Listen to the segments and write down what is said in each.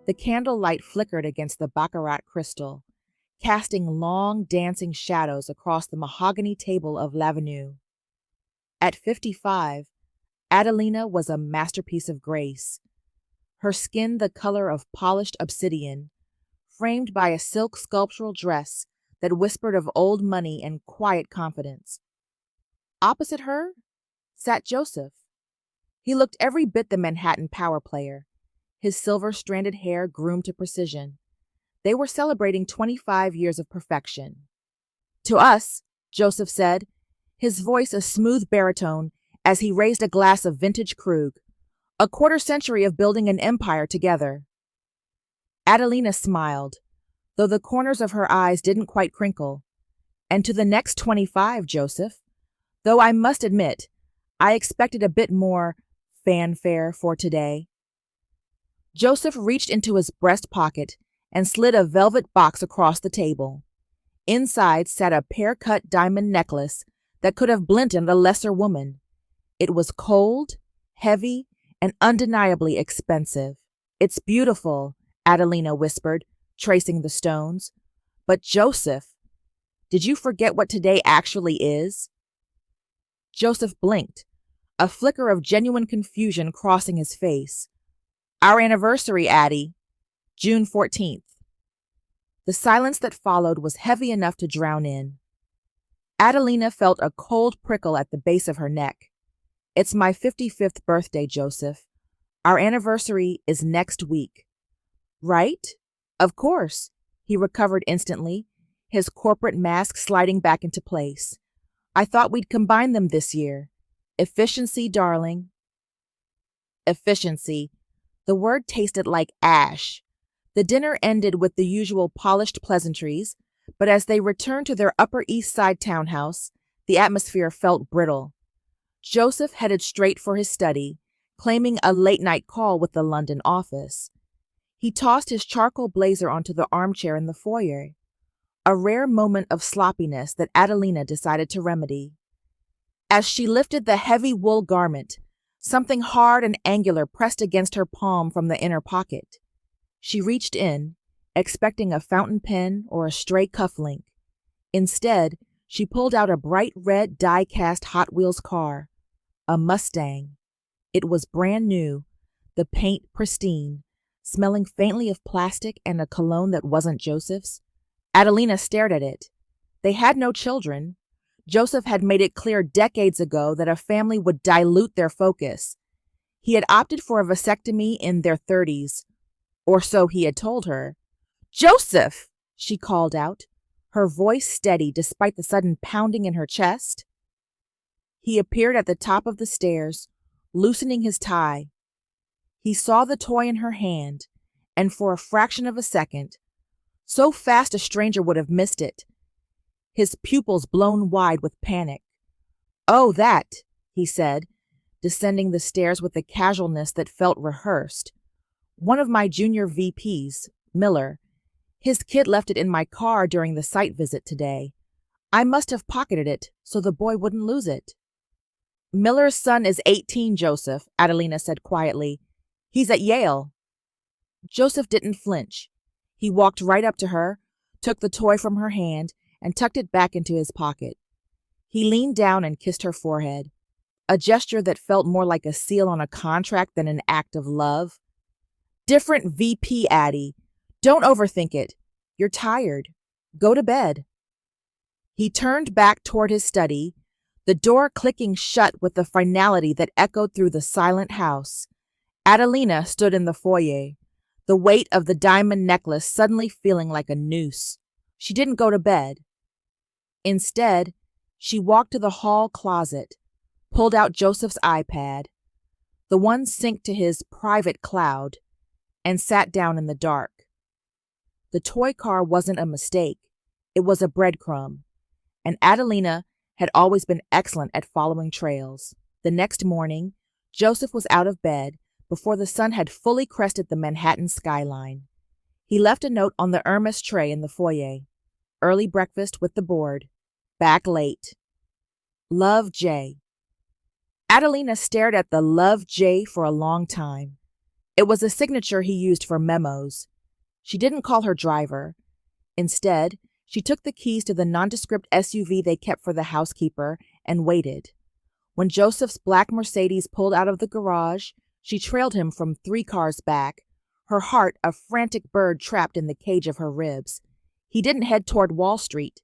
The candlelight flickered against the baccarat crystal, casting long dancing shadows across the mahogany table of L'Avenue. At 55, Adelina was a masterpiece of grace, her skin the color of polished obsidian, framed by a silk sculptural dress that whispered of old money and quiet confidence. Opposite her sat Joseph. He looked every bit the Manhattan power player, his silver-stranded hair groomed to precision. They were celebrating 25 years of perfection. "To us," Joseph said, his voice a smooth baritone as he raised a glass of vintage Krug, "a quarter-century of building an empire together." Adelina smiled, though the corners of her eyes didn't quite crinkle. "And to the next 25, Joseph. Though I must admit, I expected a bit more fanfare for today." Joseph reached into his breast pocket and slid a velvet box across the table. Inside sat a pear-cut diamond necklace that could have blinted a lesser woman. It was cold, heavy, and undeniably expensive. "It's beautiful," Adelina whispered, tracing the stones. "But Joseph, did you forget what today actually is?" Joseph blinked, a flicker of genuine confusion crossing his face. "Our anniversary, Addie. June 14th. The silence that followed was heavy enough to drown in. Adelina felt a cold prickle at the base of her neck. "It's my 55th birthday, Joseph. Our anniversary is next week." "Right? Of course." He recovered instantly, his corporate mask sliding back into place. "I thought we'd combine them this year. Efficiency, darling." Efficiency. The word tasted like ash. The dinner ended with the usual polished pleasantries, but as they returned to their Upper East Side townhouse, the atmosphere felt brittle. Joseph headed straight for his study, claiming a late-night call with the London office. He tossed his charcoal blazer onto the armchair in the foyer, a rare moment of sloppiness that Adelina decided to remedy. As she lifted the heavy wool garment, something hard and angular pressed against her palm from the inner pocket. She reached in, expecting a fountain pen or a stray cufflink. Instead, she pulled out a bright red die-cast Hot Wheels car, a Mustang. It was brand new, the paint pristine, smelling faintly of plastic and a cologne that wasn't Joseph's. Adelina stared at it. They had no children. Joseph had made it clear decades ago that a family would dilute their focus. He had opted for a vasectomy in their 30s, or so he had told her. "Joseph!" she called out, her voice steady despite the sudden pounding in her chest. He appeared at the top of the stairs, loosening his tie. He saw the toy in her hand, and for a fraction of a second, so fast a stranger would have missed it, his pupils blown wide with panic. "Oh, that," he said, descending the stairs with a casualness that felt rehearsed. "One of my junior VPs, Miller. His kid left it in my car during the site visit today. I must have pocketed it so the boy wouldn't lose it." "Miller's son is 18, Joseph," Adelina said quietly. "He's at Yale." Joseph didn't flinch. He walked right up to her, took the toy from her hand, and tucked it back into his pocket. He leaned down and kissed her forehead, a gesture that felt more like a seal on a contract than an act of love. "Different VP, Addie. Don't overthink it. You're tired. Go to bed." He turned back toward his study, the door clicking shut with a finality that echoed through the silent house. Adelina stood in the foyer, the weight of the diamond necklace suddenly feeling like a noose. She didn't go to bed. Instead, she walked to the hall closet, pulled out Joseph's iPad, the one synced to his private cloud, and sat down in the dark. The toy car wasn't a mistake. It was a breadcrumb, and Adelina had always been excellent at following trails. The next morning, Joseph was out of bed before the sun had fully crested the Manhattan skyline. He left a note on the Hermes tray in the foyer. Early breakfast with the board. Back late. Love, J. Adelina stared at the Love, J for a long time. It was a signature he used for memos. She didn't call her driver. Instead, she took the keys to the nondescript SUV they kept for the housekeeper and waited. When Joseph's black Mercedes pulled out of the garage, she trailed him from 3 cars back, her heart a frantic bird trapped in the cage of her ribs. He didn't head toward Wall Street.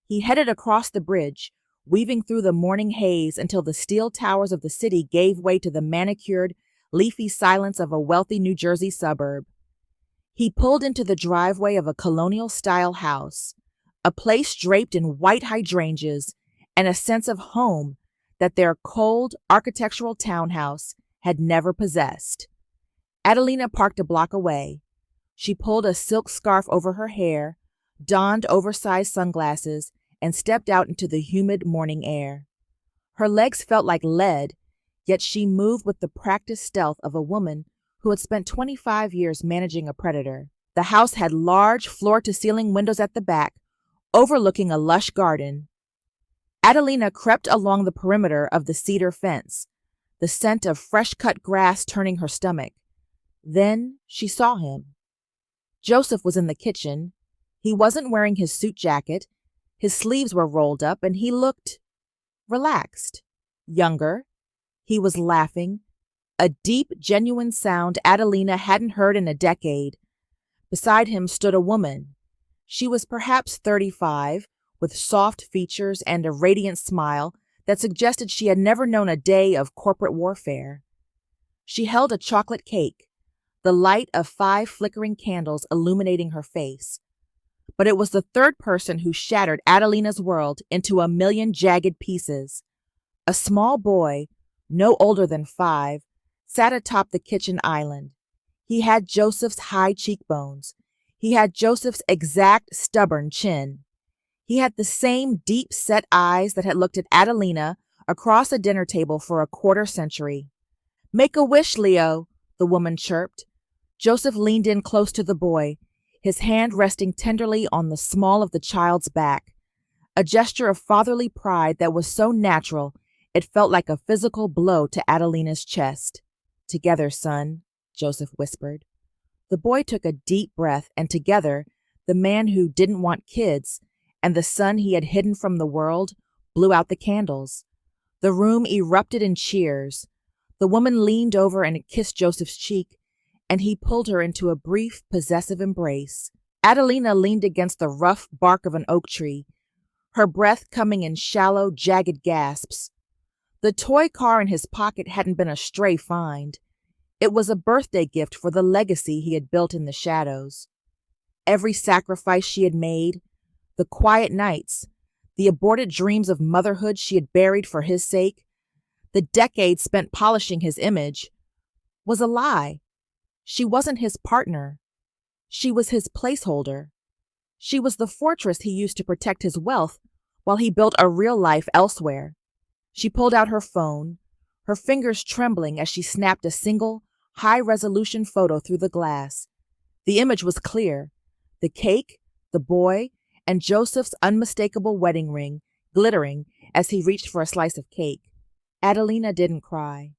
He headed across the bridge, weaving through the morning haze until the steel towers of the city gave way to the manicured, leafy silence of a wealthy New Jersey suburb. He pulled into the driveway of a colonial-style house, a place draped in white hydrangeas and a sense of home that their cold, architectural townhouse had never possessed. Adelina parked a block away. She pulled a silk scarf over her hair, donned oversized sunglasses, and stepped out into the humid morning air. Her legs felt like lead, yet she moved with the practiced stealth of a woman who had spent 25 years managing a predator. The house had large floor-to-ceiling windows at the back, overlooking a lush garden. Adelina crept along the perimeter of the cedar fence, the scent of fresh-cut grass turning her stomach. Then she saw him. Joseph was in the kitchen. He wasn't wearing his suit jacket. His sleeves were rolled up, and he looked relaxed, younger. He was laughing, a deep, genuine sound Adelina hadn't heard in a decade. Beside him stood a woman. She was perhaps 35, with soft features and a radiant smile that suggested she had never known a day of corporate warfare. She held a chocolate cake, the light of 5 flickering candles illuminating her face. But it was the third person who shattered Adelina's world into a million jagged pieces. A small boy, no older than 5, sat atop the kitchen island. He had Joseph's high cheekbones. He had Joseph's exact stubborn chin. He had the same deep-set eyes that had looked at Adelina across a dinner table for a quarter century. "Make a wish, Leo," the woman chirped. Joseph leaned in close to the boy, his hand resting tenderly on the small of the child's back, a gesture of fatherly pride that was so natural it felt like a physical blow to Adelina's chest. "Together, son," Joseph whispered. The boy took a deep breath, and together, the man who didn't want kids and the son he had hidden from the world blew out the candles. The room erupted in cheers. The woman leaned over and kissed Joseph's cheek, and he pulled her into a brief, possessive embrace. Adelina leaned against the rough bark of an oak tree, her breath coming in shallow, jagged gasps. The toy car in his pocket hadn't been a stray find. It was a birthday gift for the legacy he had built in the shadows. Every sacrifice she had made, the quiet nights, the aborted dreams of motherhood she had buried for his sake, the decades spent polishing his image, was a lie. She wasn't his partner. She was his placeholder. She was the fortress he used to protect his wealth while he built a real life elsewhere. She pulled out her phone, her fingers trembling as she snapped a single, high-resolution photo through the glass. The image was clear. The cake, the boy, and Joseph's unmistakable wedding ring glittering as he reached for a slice of cake. Adelina didn't cry.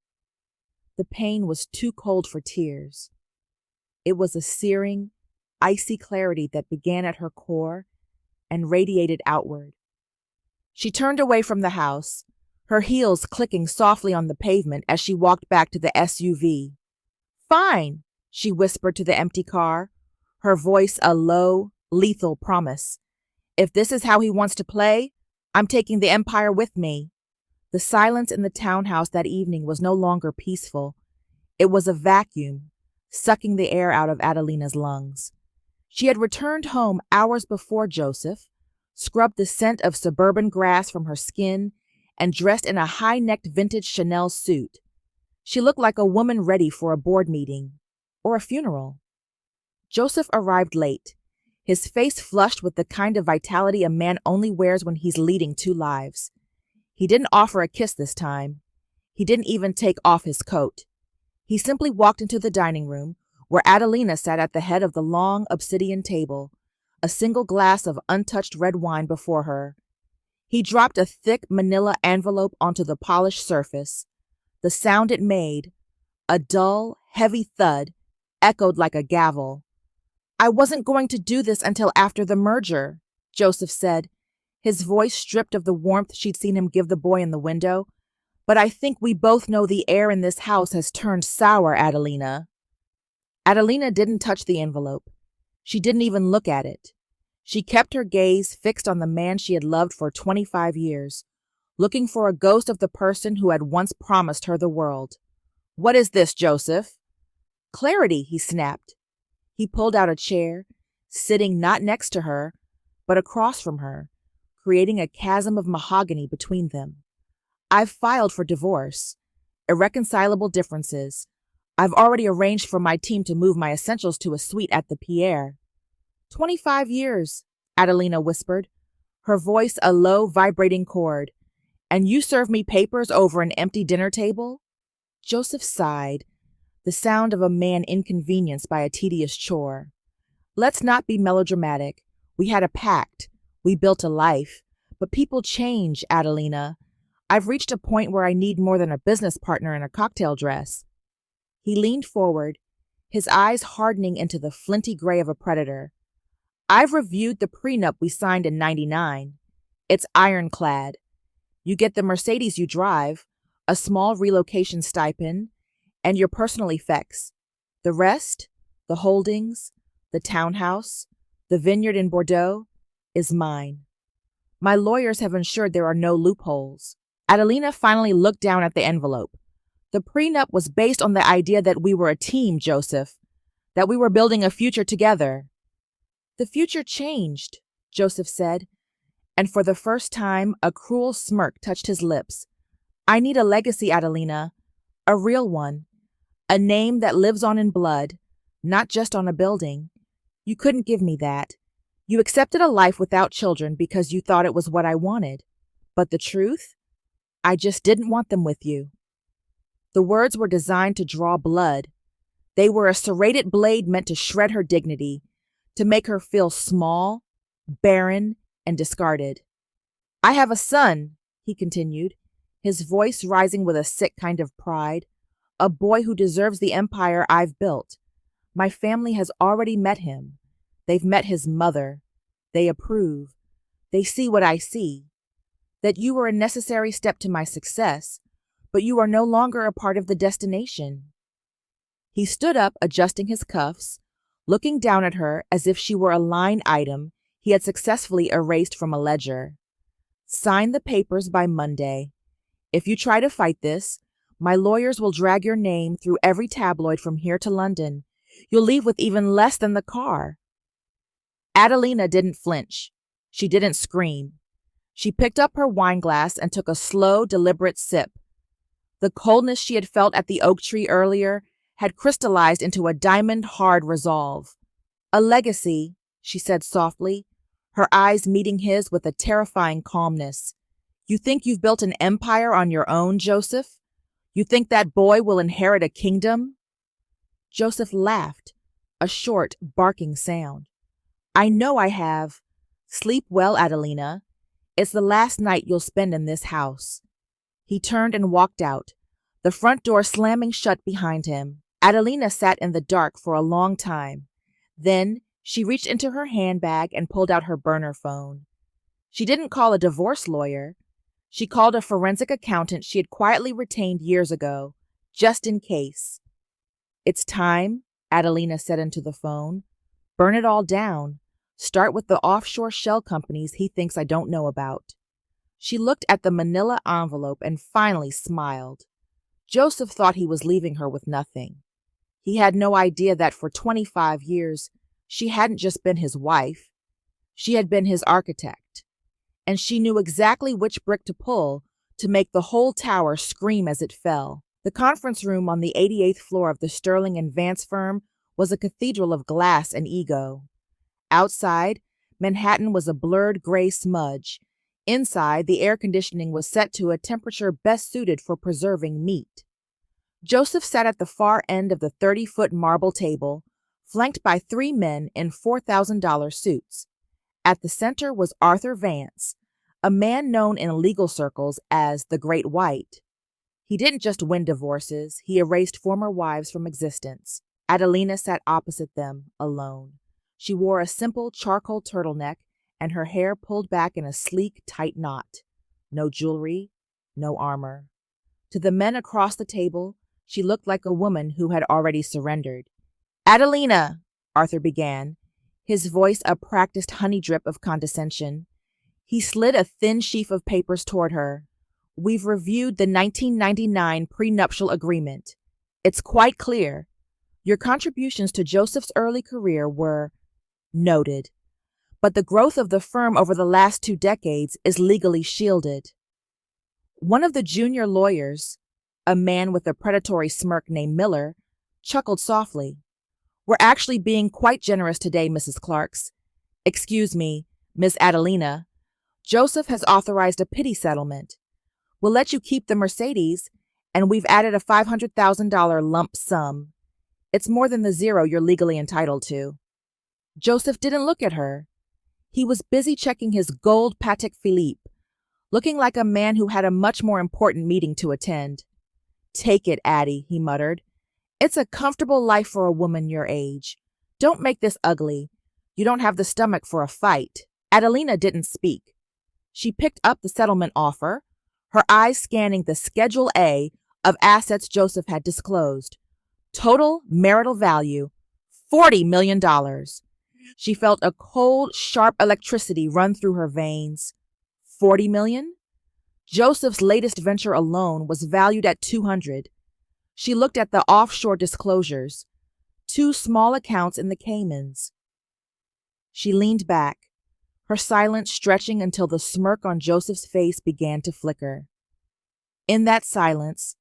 The pain was too cold for tears. It was a searing, icy clarity that began at her core and radiated outward. She turned away from the house, her heels clicking softly on the pavement as she walked back to the SUV. "Fine," she whispered to the empty car, her voice a low, lethal promise. "If this is how he wants to play, I'm taking the empire with me." The silence in the townhouse that evening was no longer peaceful. It was a vacuum, sucking the air out of Adelina's lungs. She had returned home hours before Joseph, scrubbed the scent of suburban grass from her skin, and dressed in a high-necked vintage Chanel suit. She looked like a woman ready for a board meeting or a funeral. Joseph arrived late, his face flushed with the kind of vitality a man only wears when he's leading 2 lives. He didn't offer a kiss this time. He didn't even take off his coat. He simply walked into the dining room, where Adelina sat at the head of the long obsidian table, a single glass of untouched red wine before her. He dropped a thick manila envelope onto the polished surface. The sound it made, a dull, heavy thud, echoed like a gavel. I wasn't going to do this until after the merger, Joseph said, his voice stripped of the warmth she'd seen him give the boy in the window. But I think we both know the air in this house has turned sour, Adelina. Adelina didn't touch the envelope. She didn't even look at it. She kept her gaze fixed on the man she had loved for 25 years, looking for a ghost of the person who had once promised her the world. What is this, Joseph? Clarity, he snapped. He pulled out a chair, sitting not next to her, but across from her, creating a chasm of mahogany between them. I've filed for divorce. Irreconcilable differences. I've already arranged for my team to move my essentials to a suite at the Pierre. 25 years, Adelina whispered, her voice a low, vibrating chord. And you serve me papers over an empty dinner table? Joseph sighed, the sound of a man inconvenienced by a tedious chore. Let's not be melodramatic. We had a pact. We built a life. But people change, Adelina. I've reached a point where I need more than a business partner in a cocktail dress. He leaned forward, his eyes hardening into the flinty gray of a predator. I've reviewed the prenup we signed in '99. It's ironclad. You get the Mercedes you drive, a small relocation stipend, and your personal effects. The rest, the holdings, the townhouse, the vineyard in Bordeaux, is mine. My lawyers have ensured there are no loopholes. Adelina finally looked down at the envelope. The prenup was based on the idea that we were a team, Joseph, that we were building a future together. The future changed, Joseph said, and for the first time a cruel smirk touched his lips. I need a legacy, Adelina, a real one, a name that lives on in blood, not just on a building. You couldn't give me that. You accepted a life without children because you thought it was what I wanted. But the truth? I just didn't want them with you. The words were designed to draw blood. They were a serrated blade meant to shred her dignity, to make her feel small, barren, and discarded. I have a son, he continued, his voice rising with a sick kind of pride, a boy who deserves the empire I've built. My family has already met him. They've met his mother. They approve. They see what I see. That you were a necessary step to my success, but you are no longer a part of the destination. He stood up, adjusting his cuffs, looking down at her as if she were a line item he had successfully erased from a ledger. Sign the papers by Monday. If you try to fight this, my lawyers will drag your name through every tabloid from here to London. You'll leave with even less than the car. Adelina didn't flinch. She didn't scream. She picked up her wineglass and took a slow, deliberate sip. The coldness she had felt at the oak tree earlier had crystallized into a diamond-hard resolve. A legacy, she said softly, her eyes meeting his with a terrifying calmness. You think you've built an empire on your own, Joseph? You think that boy will inherit a kingdom? Joseph laughed, a short, barking sound. I know I have. Sleep well, Adelina. It's the last night you'll spend in this house. He turned and walked out, the front door slamming shut behind him. Adelina sat in the dark for a long time. Then she reached into her handbag and pulled out her burner phone. She didn't call a divorce lawyer. She called a forensic accountant she had quietly retained years ago, just in case. It's time, Adelina said into the phone. Burn it all down. Start with the offshore shell companies he thinks I don't know about. She looked at the manila envelope and finally smiled. Joseph thought he was leaving her with nothing. He had no idea that for 25 years, she hadn't just been his wife. She had been his architect. And she knew exactly which brick to pull to make the whole tower scream as it fell. The conference room on the 88th floor of the Sterling and Vance firm was a cathedral of glass and ego. Outside, Manhattan was a blurred gray smudge. Inside, the air conditioning was set to a temperature best suited for preserving meat. Joseph sat at the far end of the 30-foot marble table, flanked by 3 men in $4,000 suits. At the center was Arthur Vance, a man known in legal circles as the Great White. He didn't just win divorces, he erased former wives from existence. Adelina sat opposite them, alone. She wore a simple charcoal turtleneck and her hair pulled back in a sleek, tight knot. No jewelry, no armor. To the men across the table, she looked like a woman who had already surrendered. "Adelina," Arthur began, his voice a practiced honey drip of condescension. He slid a thin sheaf of papers toward her. "We've reviewed the 1999 prenuptial agreement. It's quite clear. Your contributions to Joseph's early career were noted, but the growth of the firm over the last 2 decades is legally shielded." One of the junior lawyers, a man with a predatory smirk named Miller, chuckled softly. "We're actually being quite generous today, Mrs. Clarks. Excuse me, Miss Adelina. Joseph has authorized a pity settlement. We'll let you keep the Mercedes, and we've added a $500,000 lump sum. It's more than the zero you're legally entitled to." Joseph didn't look at her. He was busy checking his gold Patek Philippe, looking like a man who had a much more important meeting to attend. "Take it, Addie," he muttered. "It's a comfortable life for a woman your age. Don't make this ugly. You don't have the stomach for a fight." Adelina didn't speak. She picked up the settlement offer, her eyes scanning the Schedule A of assets Joseph had disclosed. Total marital value, $40 million. She felt a cold, sharp electricity run through her veins. 40 million? Joseph's latest venture alone was valued at 200. She looked at the offshore disclosures, 2 small accounts in the Caymans. She leaned back, her silence stretching until the smirk on Joseph's face began to flicker. In that silence,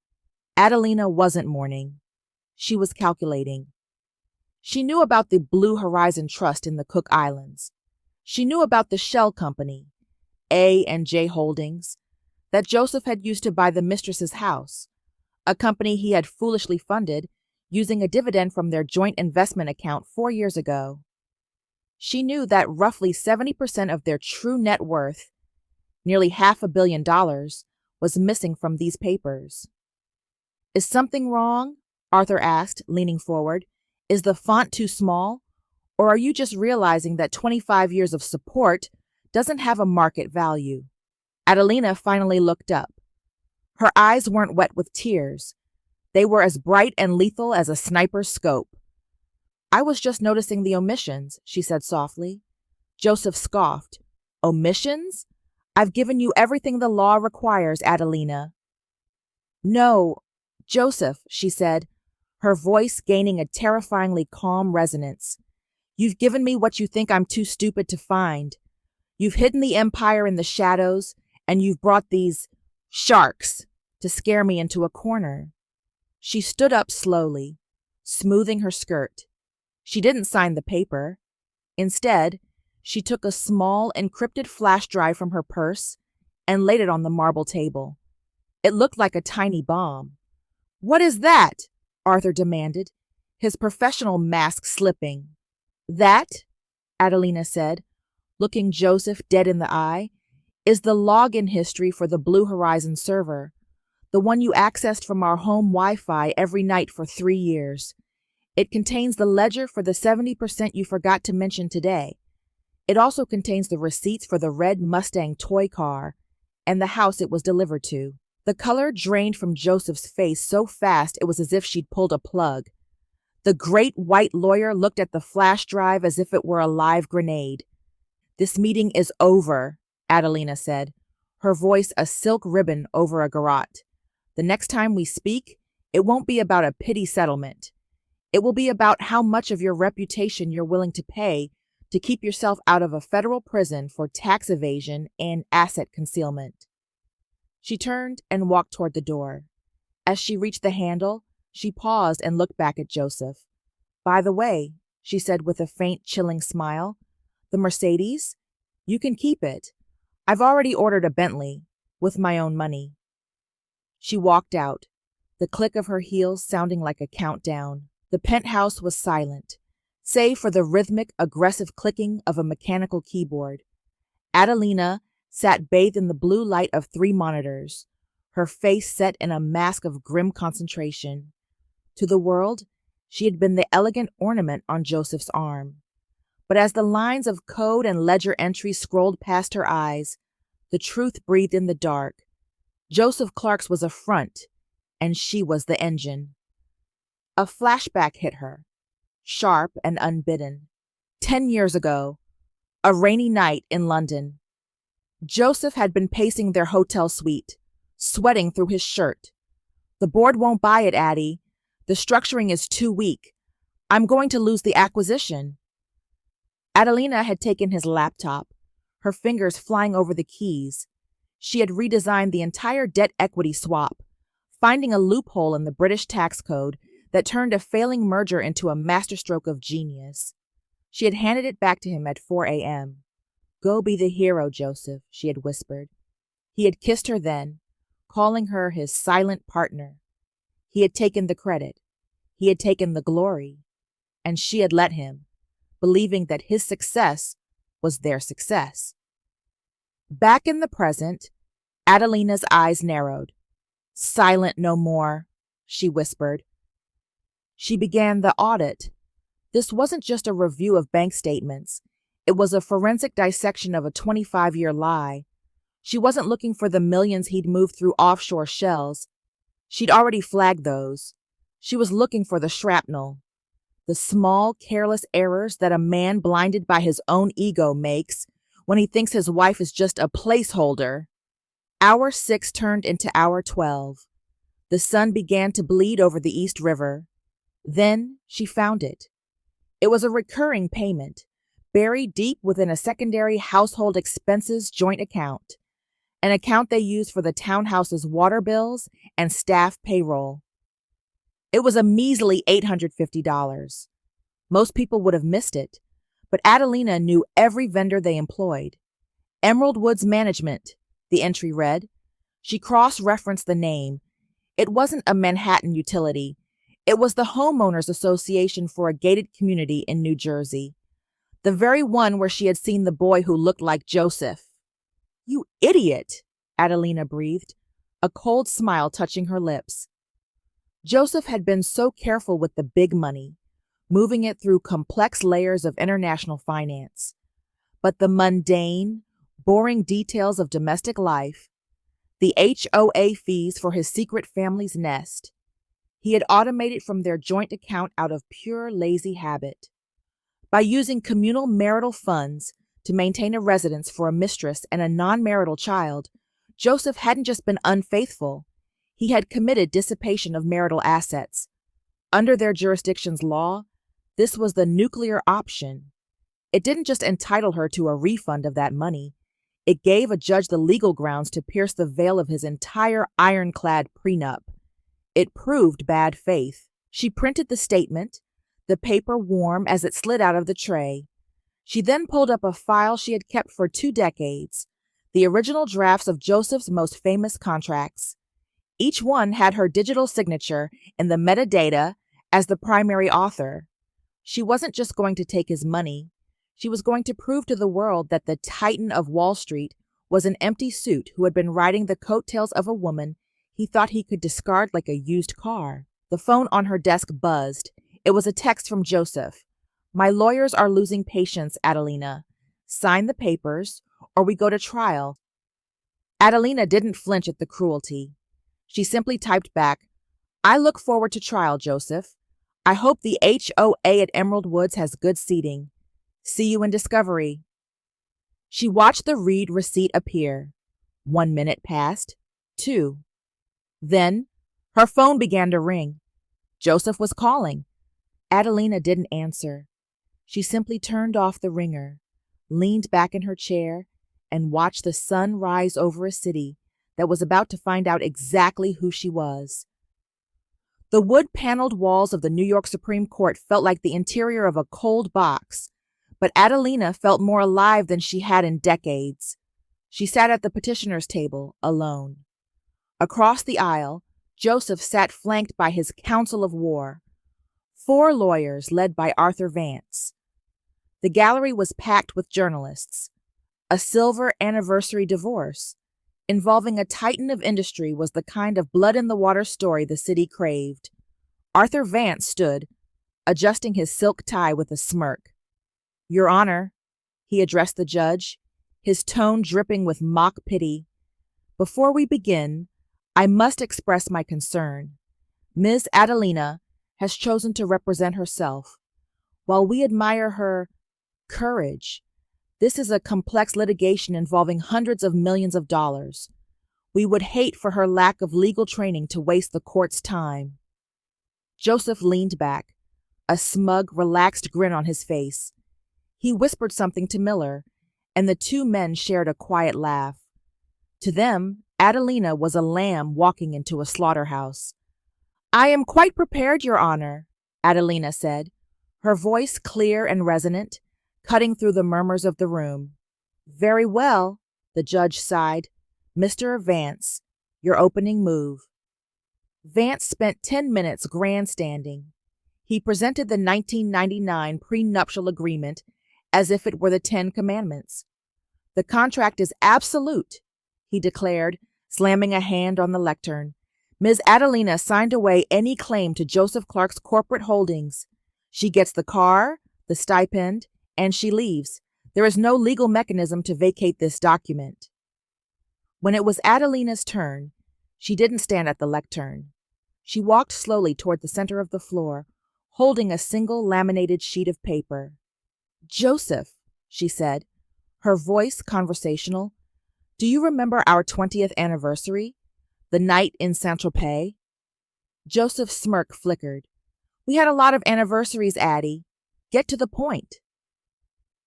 Adelina wasn't mourning. She was calculating. She knew about the Blue Horizon Trust in the Cook Islands. She knew about the shell company, A&J Holdings, that Joseph had used to buy the mistress's house, a company he had foolishly funded using a dividend from their joint investment account 4 years ago. She knew that roughly 70% of their true net worth, nearly $500 million, was missing from these papers. "Is something wrong?" Arthur asked, leaning forward. "Is the font too small? Or are you just realizing that 25 years of support doesn't have a market value?" Adelina finally looked up. Her eyes weren't wet with tears. They were as bright and lethal as a sniper's scope. "I was just noticing the omissions," she said softly. Joseph scoffed. "Omissions? I've given you everything the law requires, Adelina." "No, Joseph," she said, her voice gaining a terrifyingly calm resonance. "You've given me what you think I'm too stupid to find. You've hidden the empire in the shadows, and you've brought these sharks to scare me into a corner." She stood up slowly, smoothing her skirt. She didn't sign the paper. Instead, she took a small, encrypted flash drive from her purse and laid it on the marble table. It looked like a tiny bomb. "What is that?" Arthur demanded, his professional mask slipping. "That," Adelina said, looking Joseph dead in the eye, "is the login history for the Blue Horizon server, the one you accessed from our home Wi-Fi every night for 3 years. It contains the ledger for the 70% you forgot to mention today. It also contains the receipts for the red Mustang toy car and the house it was delivered to." The color drained from Joseph's face so fast it was as if she'd pulled a plug. The great white lawyer looked at the flash drive as if it were a live grenade. "This meeting is over," Adelina said, her voice a silk ribbon over a garrote. "The next time we speak, it won't be about a pity settlement. It will be about how much of your reputation you're willing to pay to keep yourself out of a federal prison for tax evasion and asset concealment." She turned and walked toward the door. As she reached the handle, she paused and looked back at Joseph. "By the way," she said with a faint, chilling smile, "the Mercedes? You can keep it. I've already ordered a Bentley, with my own money." She walked out, the click of her heels sounding like a countdown. The penthouse was silent, save for the rhythmic, aggressive clicking of a mechanical keyboard. Adelina sat bathed in the blue light of 3 monitors, her face set in a mask of grim concentration. To the world, she had been the elegant ornament on Joseph's arm. But as the lines of code and ledger entries scrolled past her eyes, the truth breathed in the dark. Joseph Clark's was a front, and she was the engine. A flashback hit her, sharp and unbidden. 10 years ago, a rainy night in London. Joseph had been pacing their hotel suite, sweating through his shirt. "The board won't buy it, Addie. The structuring is too weak. I'm going to lose the acquisition." Adelina had taken his laptop, her fingers flying over the keys. She had redesigned the entire debt equity swap, finding a loophole in the British tax code that turned a failing merger into a masterstroke of genius. She had handed it back to him at 4 a.m. "Go be the hero, Joseph," she had whispered. He had kissed her then, calling her his silent partner. He had taken the credit. He had taken the glory. And she had let him, believing that his success was their success. Back in the present, Adelina's eyes narrowed. "Silent no more," she whispered. She began the audit. This wasn't just a review of bank statements. It was a forensic dissection of a 25-year lie. She wasn't looking for the millions he'd moved through offshore shells. She'd already flagged those. She was looking for the shrapnel. The small, careless errors that a man blinded by his own ego makes when he thinks his wife is just a placeholder. Hour 6 turned into hour 12. The sun began to bleed over the East River. Then she found it. It was a recurring payment, buried deep within a secondary household expenses joint account, an account they used for the townhouse's water bills and staff payroll. It was a measly $850. Most people would have missed it, but Adelina knew every vendor they employed. Emerald Woods Management, the entry read. She cross-referenced the name. It wasn't a Manhattan utility. It was the Homeowners Association for a gated community in New Jersey, the very one where she had seen the boy who looked like Joseph. "You idiot," Adelina breathed, a cold smile touching her lips. Joseph had been so careful with the big money, moving it through complex layers of international finance. But the mundane, boring details of domestic life, the HOA fees for his secret family's nest, he had automated from their joint account out of pure lazy habit. By using communal marital funds to maintain a residence for a mistress and a non-marital child, Joseph hadn't just been unfaithful, he had committed dissipation of marital assets. Under their jurisdiction's law, this was the nuclear option. It didn't just entitle her to a refund of that money. It gave a judge the legal grounds to pierce the veil of his entire ironclad prenup. It proved bad faith. She printed the statement, the paper warm as it slid out of the tray. She then pulled up a file she had kept for 2 decades, the original drafts of Joseph's most famous contracts. Each one had her digital signature in the metadata as the primary author. She wasn't just going to take his money. She was going to prove to the world that the Titan of Wall Street was an empty suit who had been riding the coattails of a woman he thought he could discard like a used car. The phone on her desk buzzed. It was a text from Joseph. "My lawyers are losing patience, Adelina. Sign the papers, or we go to trial." Adelina didn't flinch at the cruelty. She simply typed back, "I look forward to trial, Joseph. I hope the HOA at Emerald Woods has good seating. See you in discovery." She watched the read receipt appear. 1 minute passed, 2. Then her phone began to ring. Joseph was calling. Adelina didn't answer. She simply turned off the ringer, leaned back in her chair, and watched the sun rise over a city that was about to find out exactly who she was. The wood-paneled walls of the New York Supreme Court felt like the interior of a cold box, but Adelina felt more alive than she had in decades. She sat at the petitioner's table, alone. Across the aisle, Joseph sat flanked by his council of war, 4 lawyers led by Arthur Vance. The gallery was packed with journalists. A silver anniversary divorce. involving a titan of industry was the kind of blood-in-the-water story the city craved. Arthur Vance stood, adjusting his silk tie with a smirk. "Your Honor," he addressed the judge, his tone dripping with mock pity. "Before we begin, I must express my concern. Ms. Adelina has chosen to represent herself. While we admire her courage, this is a complex litigation involving hundreds of millions of dollars. We would hate for her lack of legal training to waste the court's time." Joseph leaned back, a smug, relaxed grin on his face. He whispered something to Miller, and the two men shared a quiet laugh. To them, Adelina was a lamb walking into a slaughterhouse. "I am quite prepared, Your Honor," Adelina said, her voice clear and resonant, cutting through the murmurs of the room. "Very well," the judge sighed. "Mr. Vance, your opening move." Vance spent 10 minutes grandstanding. He presented the 1999 prenuptial agreement as if it were the 10 Commandments. "The contract is absolute," he declared, slamming a hand on the lectern. "Ms. Adelina signed away any claim to Joseph Clark's corporate holdings. She gets the car, the stipend, and she leaves. There is no legal mechanism to vacate this document." When it was Adelina's turn, she didn't stand at the lectern. She walked slowly toward the center of the floor, holding a single laminated sheet of paper. "Joseph," she said, her voice conversational, "do you remember our 20th anniversary? The night in Saint-Tropez?" Joseph's smirk flickered. "We had a lot of anniversaries, Addie. Get to the point."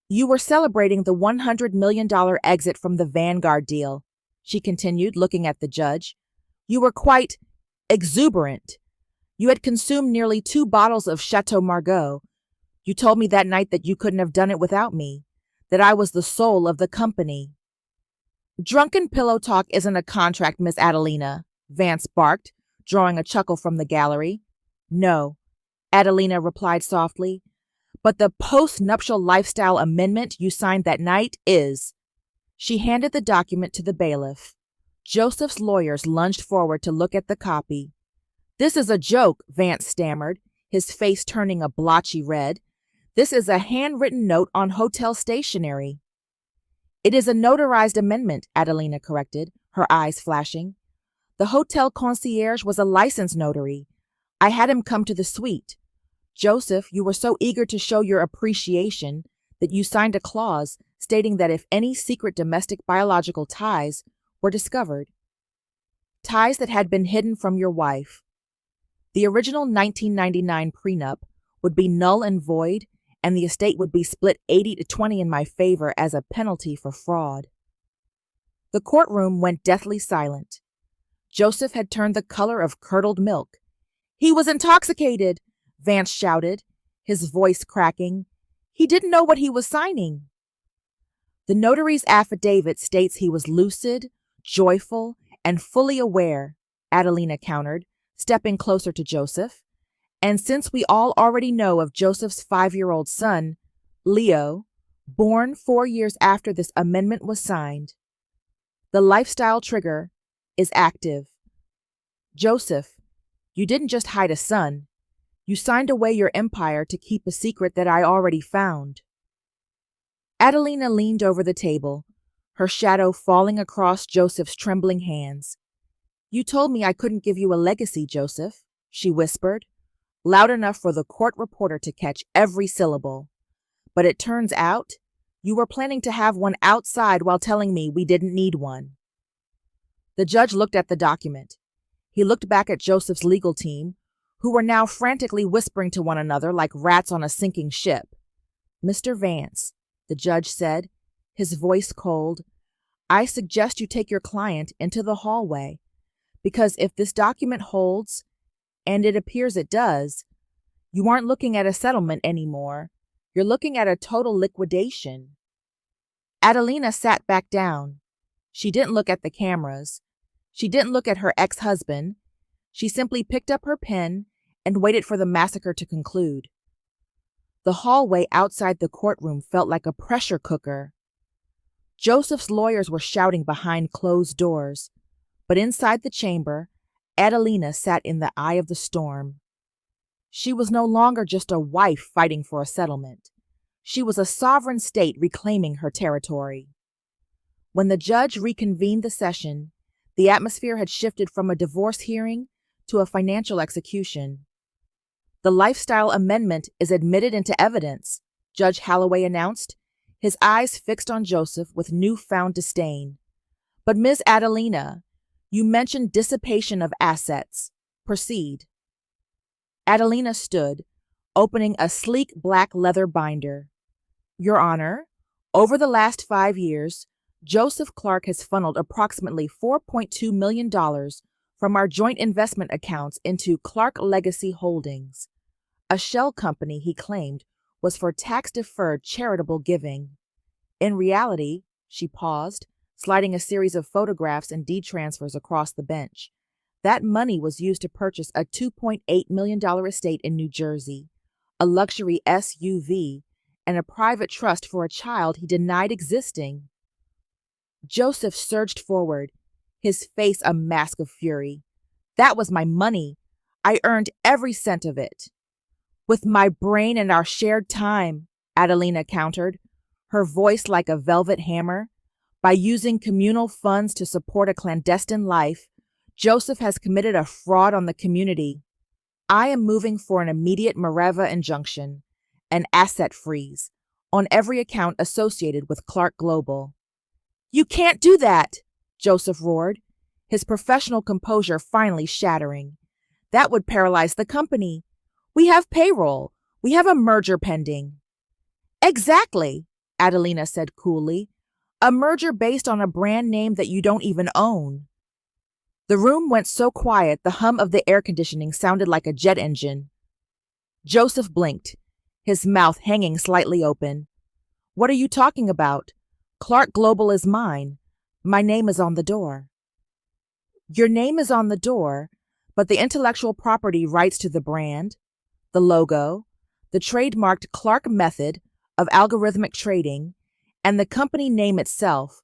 "You were celebrating the $100 million exit from the Vanguard deal," she continued, looking at the judge. "You were quite exuberant. You had consumed nearly 2 bottles of Chateau Margaux. You told me that night that you couldn't have done it without me, that I was the soul of the company." "Drunken pillow talk isn't a contract, Miss Adelina," Vance barked, drawing a chuckle from the gallery. "No," Adelina replied softly, "but the post-nuptial lifestyle amendment you signed that night is." She handed the document to the bailiff. Joseph's lawyers lunged forward to look at the copy. "This is a joke," Vance stammered, his face turning a blotchy red. "This is a handwritten note on hotel stationery." "It is a notarized amendment," Adelina corrected, her eyes flashing. "The hotel concierge was a licensed notary. I had him come to the suite. Joseph, you were so eager to show your appreciation that you signed a clause stating that if any secret domestic biological ties were discovered, ties that had been hidden from your wife, the original 1999 prenup would be null and void, and the estate would be split 80-20 in my favor as a penalty for fraud." The courtroom went deathly silent. Joseph had turned the color of curdled milk. "He was intoxicated," Vance shouted, his voice cracking. "He didn't know what he was signing." "The notary's affidavit states he was lucid, joyful, and fully aware," Adelina countered, stepping closer to Joseph. "And since we all already know of Joseph's 5-year-old son, Leo, born 4 years after this amendment was signed, the lifestyle trigger is active. Joseph, you didn't just hide a son. You signed away your empire to keep a secret that I already found." Adelina leaned over the table, her shadow falling across Joseph's trembling hands. "You told me I couldn't give you a legacy, Joseph," she whispered, loud enough for the court reporter to catch every syllable. "But it turns out you were planning to have one outside while telling me we didn't need one." The judge looked at the document. He looked back at Joseph's legal team, who were now frantically whispering to one another like rats on a sinking ship. "Mr. Vance," the judge said, his voice cold, "I suggest you take your client into the hallway, because if this document holds, and it appears it does, you aren't looking at a settlement anymore. You're looking at a total liquidation." Adelina sat back down. She didn't look at the cameras. She didn't look at her ex-husband. She simply picked up her pen and waited for the massacre to conclude. The hallway outside the courtroom felt like a pressure cooker. Joseph's lawyers were shouting behind closed doors, but inside the chamber, Adelina sat in the eye of the storm. She was no longer just a wife fighting for a settlement. She was a sovereign state reclaiming her territory. When the judge reconvened the session, the atmosphere had shifted from a divorce hearing to a financial execution. "The lifestyle amendment is admitted into evidence," Judge Holloway announced, his eyes fixed on Joseph with newfound disdain. "But Ms. Adelina, you mentioned dissipation of assets. Proceed." Adelina stood, opening a sleek black leather binder. "Your Honor, over the last 5 years, Joseph Clark has funneled approximately $4.2 million from our joint investment accounts into Clark Legacy Holdings, a shell company he claimed was for tax-deferred charitable giving. In reality," she paused, sliding a series of photographs and deed transfers across the bench, "that money was used to purchase a $2.8 million estate in New Jersey, a luxury SUV, and a private trust for a child he denied existing." Joseph surged forward, his face a mask of fury. "That was my money. I earned every cent of it." "With my brain and our shared time," Adelina countered, her voice like a velvet hammer. "By using communal funds to support a clandestine life, Joseph has committed a fraud on the community. I am moving for an immediate Mareva injunction, an asset freeze, on every account associated with Clark Global." "You can't do that," Joseph roared, his professional composure finally shattering. "That would paralyze the company. We have payroll. We have a merger pending." "Exactly," Adelina said coolly. "A merger based on a brand name that you don't even own." The room went so quiet the hum of the air conditioning sounded like a jet engine. Joseph blinked, his mouth hanging slightly open. "What are you talking about? Clark Global is mine. My name is on the door." "Your name is on the door, but the intellectual property rights to the brand, the logo, the trademarked Clark method of algorithmic trading, and the company name itself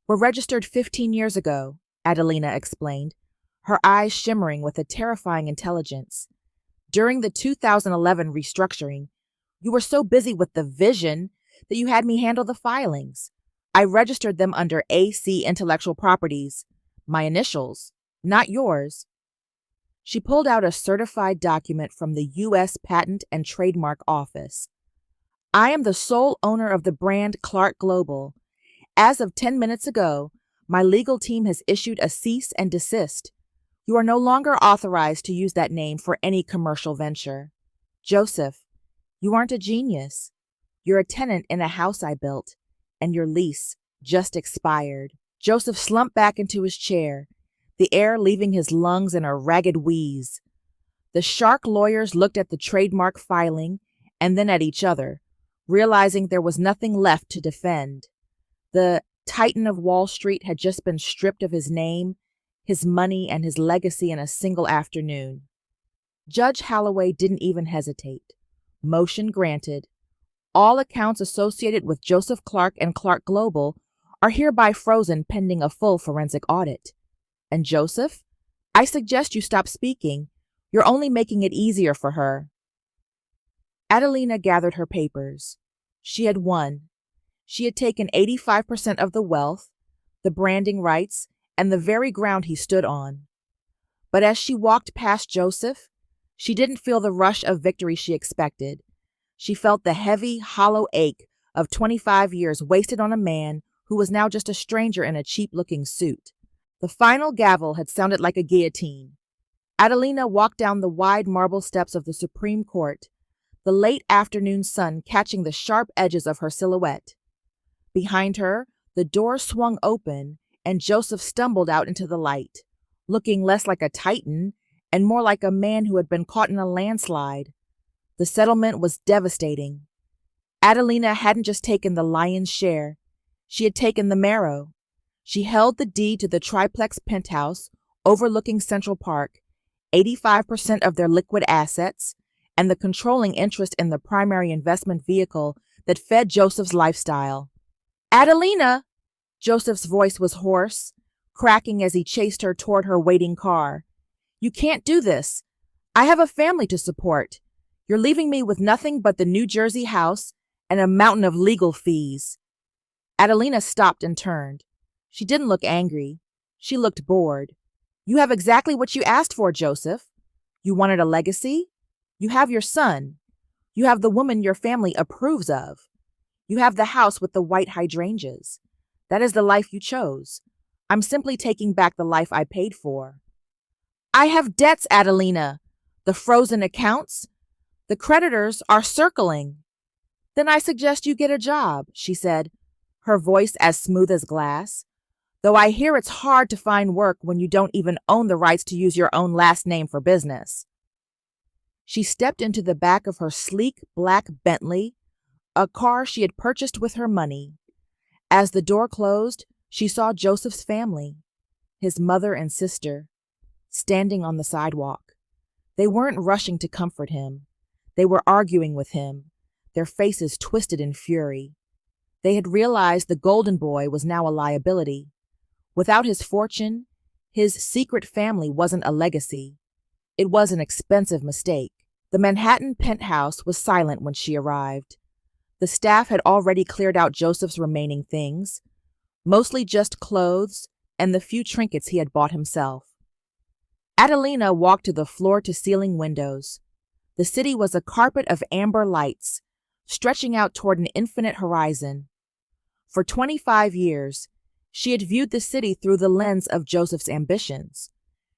were registered 15 years ago," Adelina explained, her eyes shimmering with a terrifying intelligence. "During the 2011 restructuring, you were so busy with the vision that you had me handle the filings. I registered them under AC Intellectual Properties, my initials, not yours." She pulled out a certified document from the U.S. Patent and Trademark Office. "I am the sole owner of the brand Clark Global. As of 10 minutes ago, my legal team has issued a cease and desist. You are no longer authorized to use that name for any commercial venture." "Joseph, you aren't a genius. You're a tenant in a house I built, and your lease just expired." Joseph slumped back into his chair, the air leaving his lungs in a ragged wheeze. The shark lawyers looked at the trademark filing and then at each other, realizing there was nothing left to defend. The Titan of Wall Street had just been stripped of his name, his money, and his legacy in a single afternoon. Judge Holloway didn't even hesitate. Motion granted. All accounts associated with Joseph Clark and Clark Global are hereby frozen pending a full forensic audit. And Joseph, I suggest you stop speaking. You're only making it easier for her. Adelina gathered her papers. She had won. She had taken 85% of the wealth, the branding rights, and the very ground he stood on. But as she walked past Joseph, she didn't feel the rush of victory she expected. She felt the heavy, hollow ache of 25 years wasted on a man who was now just a stranger in a cheap-looking suit. The final gavel had sounded like a guillotine. Adelina walked down the wide marble steps of the Supreme Court, the late afternoon sun catching the sharp edges of her silhouette. Behind her, the door swung open, and Joseph stumbled out into the light, looking less like a titan and more like a man who had been caught in a landslide. The settlement was devastating. Adelina hadn't just taken the lion's share. She had taken the marrow. She held the deed to the triplex penthouse overlooking Central Park, 85% of their liquid assets, and the controlling interest in the primary investment vehicle that fed Joseph's lifestyle. "Adelina!" Joseph's voice was hoarse, cracking as he chased her toward her waiting car. "You can't do this. I have a family to support. You're leaving me with nothing but the New Jersey house and a mountain of legal fees." Adelina stopped and turned. She didn't look angry. She looked bored. "You have exactly what you asked for, Joseph. You wanted a legacy? You have your son. You have the woman your family approves of. You have the house with the white hydrangeas. That is the life you chose. I'm simply taking back the life I paid for." "I have debts, Adelina. The frozen accounts. The creditors are circling." "Then I suggest you get a job," she said, her voice as smooth as glass. "Though I hear it's hard to find work when you don't even own the rights to use your own last name for business." She stepped into the back of her sleek black Bentley, a car she had purchased with her money. As the door closed, she saw Joseph's family, his mother and sister, standing on the sidewalk. They weren't rushing to comfort him. They were arguing with him, their faces twisted in fury. They had realized the golden boy was now a liability. Without his fortune, his secret family wasn't a legacy. It was an expensive mistake. The Manhattan penthouse was silent when she arrived. The staff had already cleared out Joseph's remaining things, mostly just clothes and the few trinkets he had bought himself. Adelina walked to the floor-to-ceiling windows. The city was a carpet of amber lights, stretching out toward an infinite horizon. For 25 years, she had viewed the city through the lens of Joseph's ambitions.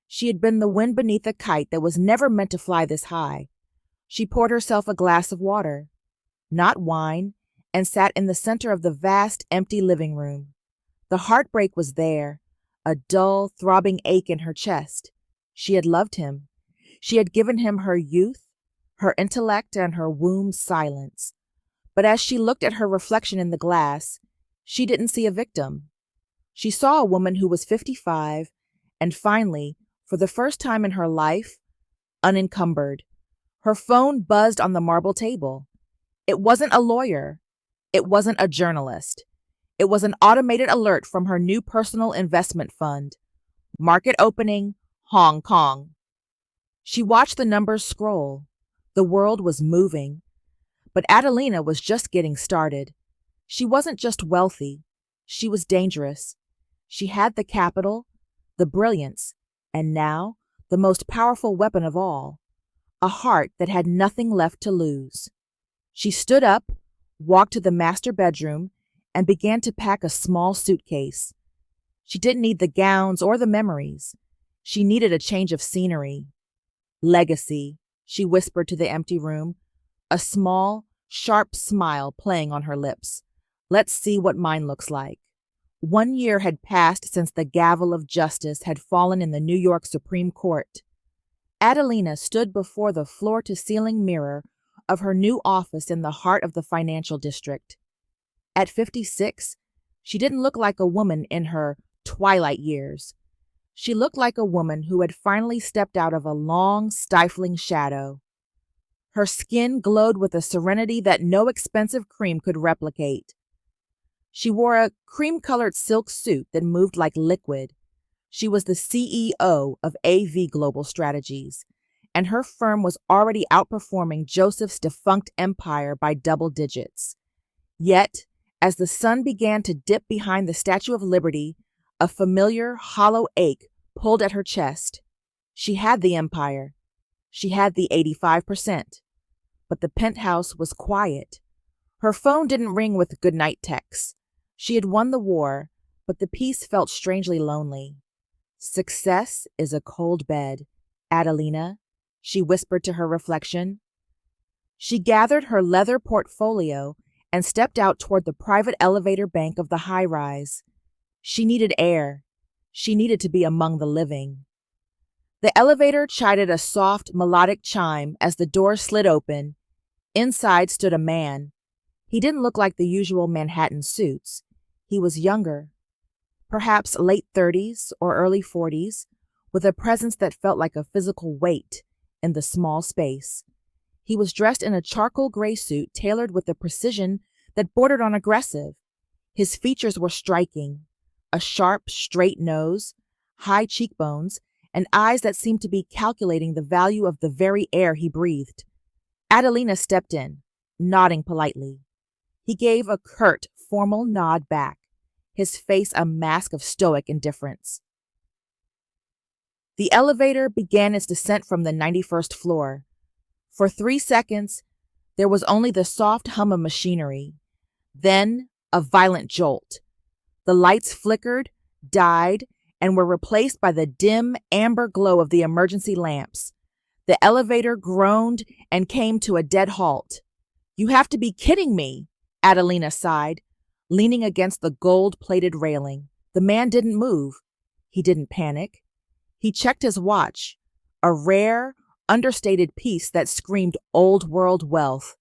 She had been the wind beneath a kite that was never meant to fly this high. She poured herself a glass of water, not wine, and sat in the center of the vast, empty living room. The heartbreak was there, a dull, throbbing ache in her chest. She had loved him. She had given him her youth, her intellect, and her womb's silence. But as she looked at her reflection in the glass, she didn't see a victim. She saw a woman who was 55 and finally, for the first time in her life, unencumbered. Her phone buzzed on the marble table. It wasn't a lawyer. It wasn't a journalist. It was an automated alert from her new personal investment fund. Market opening, Hong Kong. She watched the numbers scroll. The world was moving. But Adelina was just getting started. She wasn't just wealthy. She was dangerous. She had the capital, the brilliance, and now the most powerful weapon of all, a heart that had nothing left to lose. She stood up, walked to the master bedroom, and began to pack a small suitcase. She didn't need the gowns or the memories. She needed a change of scenery. "Legacy," she whispered to the empty room, a small, sharp smile playing on her lips. "Let's see what mine looks like." 1 year had passed since the gavel of justice had fallen in the New York Supreme Court. Adelina stood before the floor-to-ceiling mirror of her new office in the heart of the financial district. At 56, she didn't look like a woman in her twilight years. She looked like a woman who had finally stepped out of a long, stifling shadow. Her skin glowed with a serenity that no expensive cream could replicate. She wore a cream-colored silk suit that moved like liquid. She was the CEO of AV Global Strategies, and her firm was already outperforming Joseph's defunct empire by double digits. Yet, as the sun began to dip behind the Statue of Liberty, a familiar, hollow ache pulled at her chest. She had the empire. She had the 85%. But the penthouse was quiet. Her phone didn't ring with goodnight texts. She had won the war, but the peace felt strangely lonely. "Success is a cold bed, Adelina," she whispered to her reflection. She gathered her leather portfolio and stepped out toward the private elevator bank of the high-rise. She needed air. She needed to be among the living. The elevator chided a soft, melodic chime as the door slid open. Inside stood a man. He didn't look like the usual Manhattan suits. He was younger, perhaps late 30s or early 40s, with a presence that felt like a physical weight in the small space. He was dressed in a charcoal gray suit tailored with a precision that bordered on aggressive. His features were striking, a sharp, straight nose, high cheekbones, and eyes that seemed to be calculating the value of the very air he breathed. Adelina stepped in, nodding politely. He gave a curt, formal nod back, his face a mask of stoic indifference. The elevator began its descent from the 91st floor. For 3 seconds, there was only the soft hum of machinery. Then, a violent jolt. The lights flickered, died, and were replaced by the dim, amber glow of the emergency lamps. The elevator groaned and came to a dead halt. "You have to be kidding me," Adelina sighed, leaning against the gold-plated railing. The man didn't move. He didn't panic. He checked his watch, a rare, understated piece that screamed old-world wealth.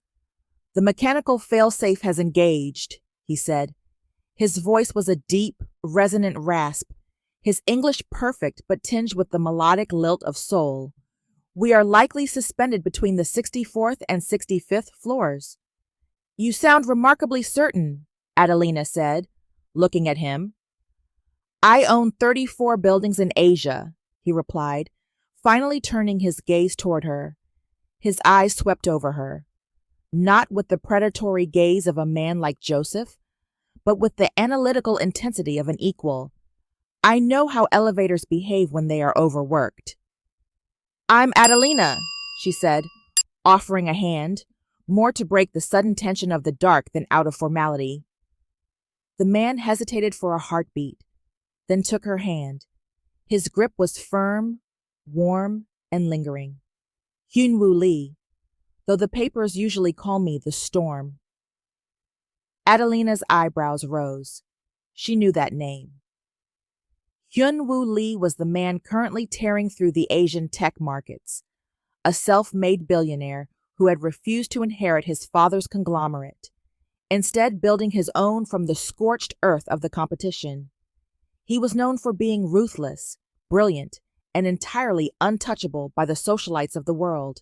"The mechanical failsafe has engaged," he said. His voice was a deep, resonant rasp, his English perfect but tinged with the melodic lilt of soul. "We are likely suspended between the 64th and 65th floors." "You sound remarkably certain," Adelina said, looking at him. "I own 34 buildings in Asia," he replied, finally turning his gaze toward her. His eyes swept over her, not with the predatory gaze of a man like Joseph, but with the analytical intensity of an equal. "I know how elevators behave when they are overworked." "I'm Adelina," she said, offering a hand, more to break the sudden tension of the dark than out of formality. The man hesitated for a heartbeat, then took her hand. His grip was firm, warm, and lingering. "Hyunwoo Lee, though the papers usually call me the Storm." Adelina's eyebrows rose. She knew that name. Hyunwoo Lee was the man currently tearing through the Asian tech markets, a self-made billionaire who had refused to inherit his father's conglomerate, instead building his own from the scorched earth of the competition. He was known for being ruthless, brilliant, and entirely untouchable by the socialites of the world.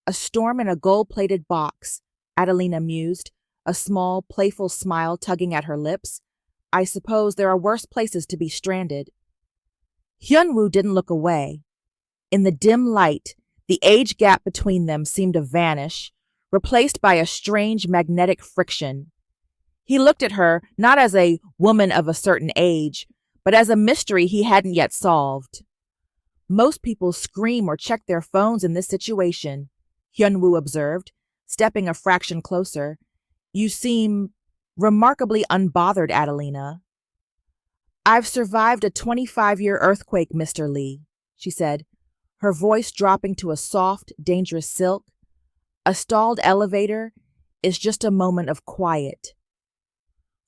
"A storm in a gold-plated box," Adelina mused, a small, playful smile tugging at her lips. "I suppose there are worse places to be stranded." Hyunwoo didn't look away. In the dim light, the age gap between them seemed to vanish, replaced by a strange magnetic friction. He looked at her not as a woman of a certain age, but as a mystery he hadn't yet solved. "Most people scream or check their phones in this situation," Hyunwoo observed, stepping a fraction closer. "You seem remarkably unbothered, Adelina." "I've survived a 25-year earthquake, Mr. Lee," she said, her voice dropping to a soft, dangerous silk. "A stalled elevator is just a moment of quiet."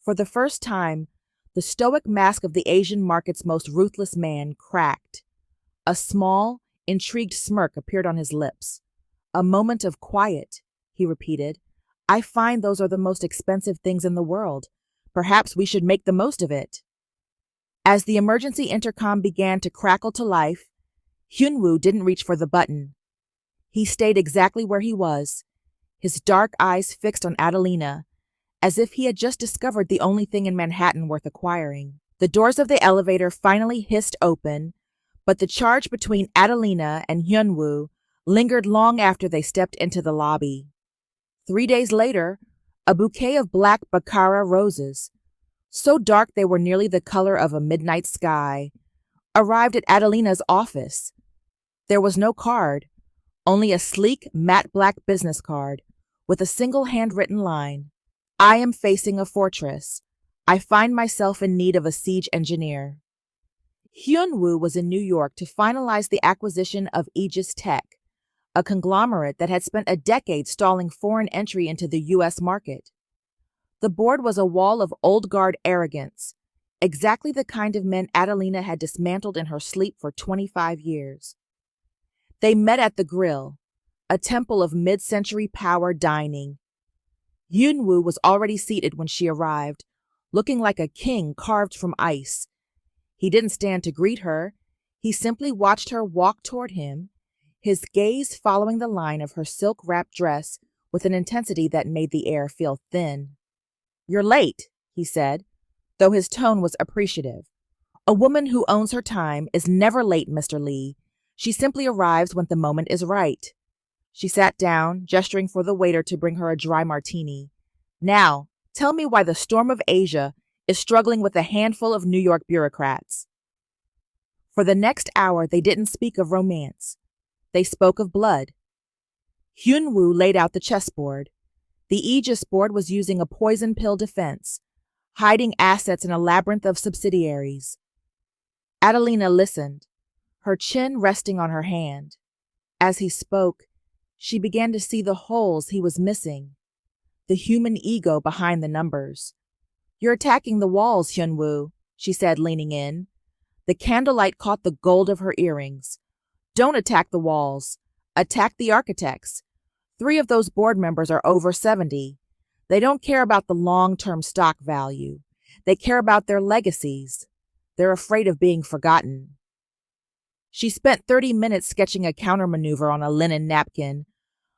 For the first time, the stoic mask of the Asian market's most ruthless man cracked. A small, intrigued smirk appeared on his lips. "A moment of quiet," he repeated. "I find those are the most expensive things in the world. Perhaps we should make the most of it." As the emergency intercom began to crackle to life, Hyunwoo didn't reach for the button. He stayed exactly where he was, his dark eyes fixed on Adelina, as if he had just discovered the only thing in Manhattan worth acquiring. The doors of the elevator finally hissed open, but the charge between Adelina and Hyunwoo lingered long after they stepped into the lobby. 3 days later, a bouquet of black baccara roses, so dark they were nearly the color of a midnight sky, arrived at Adelina's office. There was no card, only a sleek, matte black business card with a single handwritten line. "I am facing a fortress. I find myself in need of a siege engineer." Hyunwoo was in New York to finalize the acquisition of Aegis Tech, a conglomerate that had spent a decade stalling foreign entry into the U.S. market. The board was a wall of old guard arrogance, exactly the kind of men Adelina had dismantled in her sleep for 25 years. They met at the Grill, a temple of mid-century power dining. Hyunwoo was already seated when she arrived, looking like a king carved from ice. He didn't stand to greet her. He simply watched her walk toward him, his gaze following the line of her silk-wrapped dress with an intensity that made the air feel thin. "You're late," he said, though his tone was appreciative. A woman who owns her time is never late, Mr. Lee. She simply arrives when the moment is right. She sat down, gesturing for the waiter to bring her a dry martini. Now, tell me why the Storm of Asia is struggling with a handful of New York bureaucrats. For the next hour, they didn't speak of romance. They spoke of blood. Hyun-woo laid out the chessboard. The Aegis board was using a poison pill defense, hiding assets in a labyrinth of subsidiaries. Adelina listened, her chin resting on her hand. As he spoke, she began to see the holes he was missing, the human ego behind the numbers. You're attacking the walls, Hyun-woo, she said, leaning in. The candlelight caught the gold of her earrings. Don't attack the walls. Attack the architects. 3 of those board members are over 70. They don't care about the long-term stock value. They care about their legacies. They're afraid of being forgotten. She spent 30 minutes sketching a countermaneuver on a linen napkin,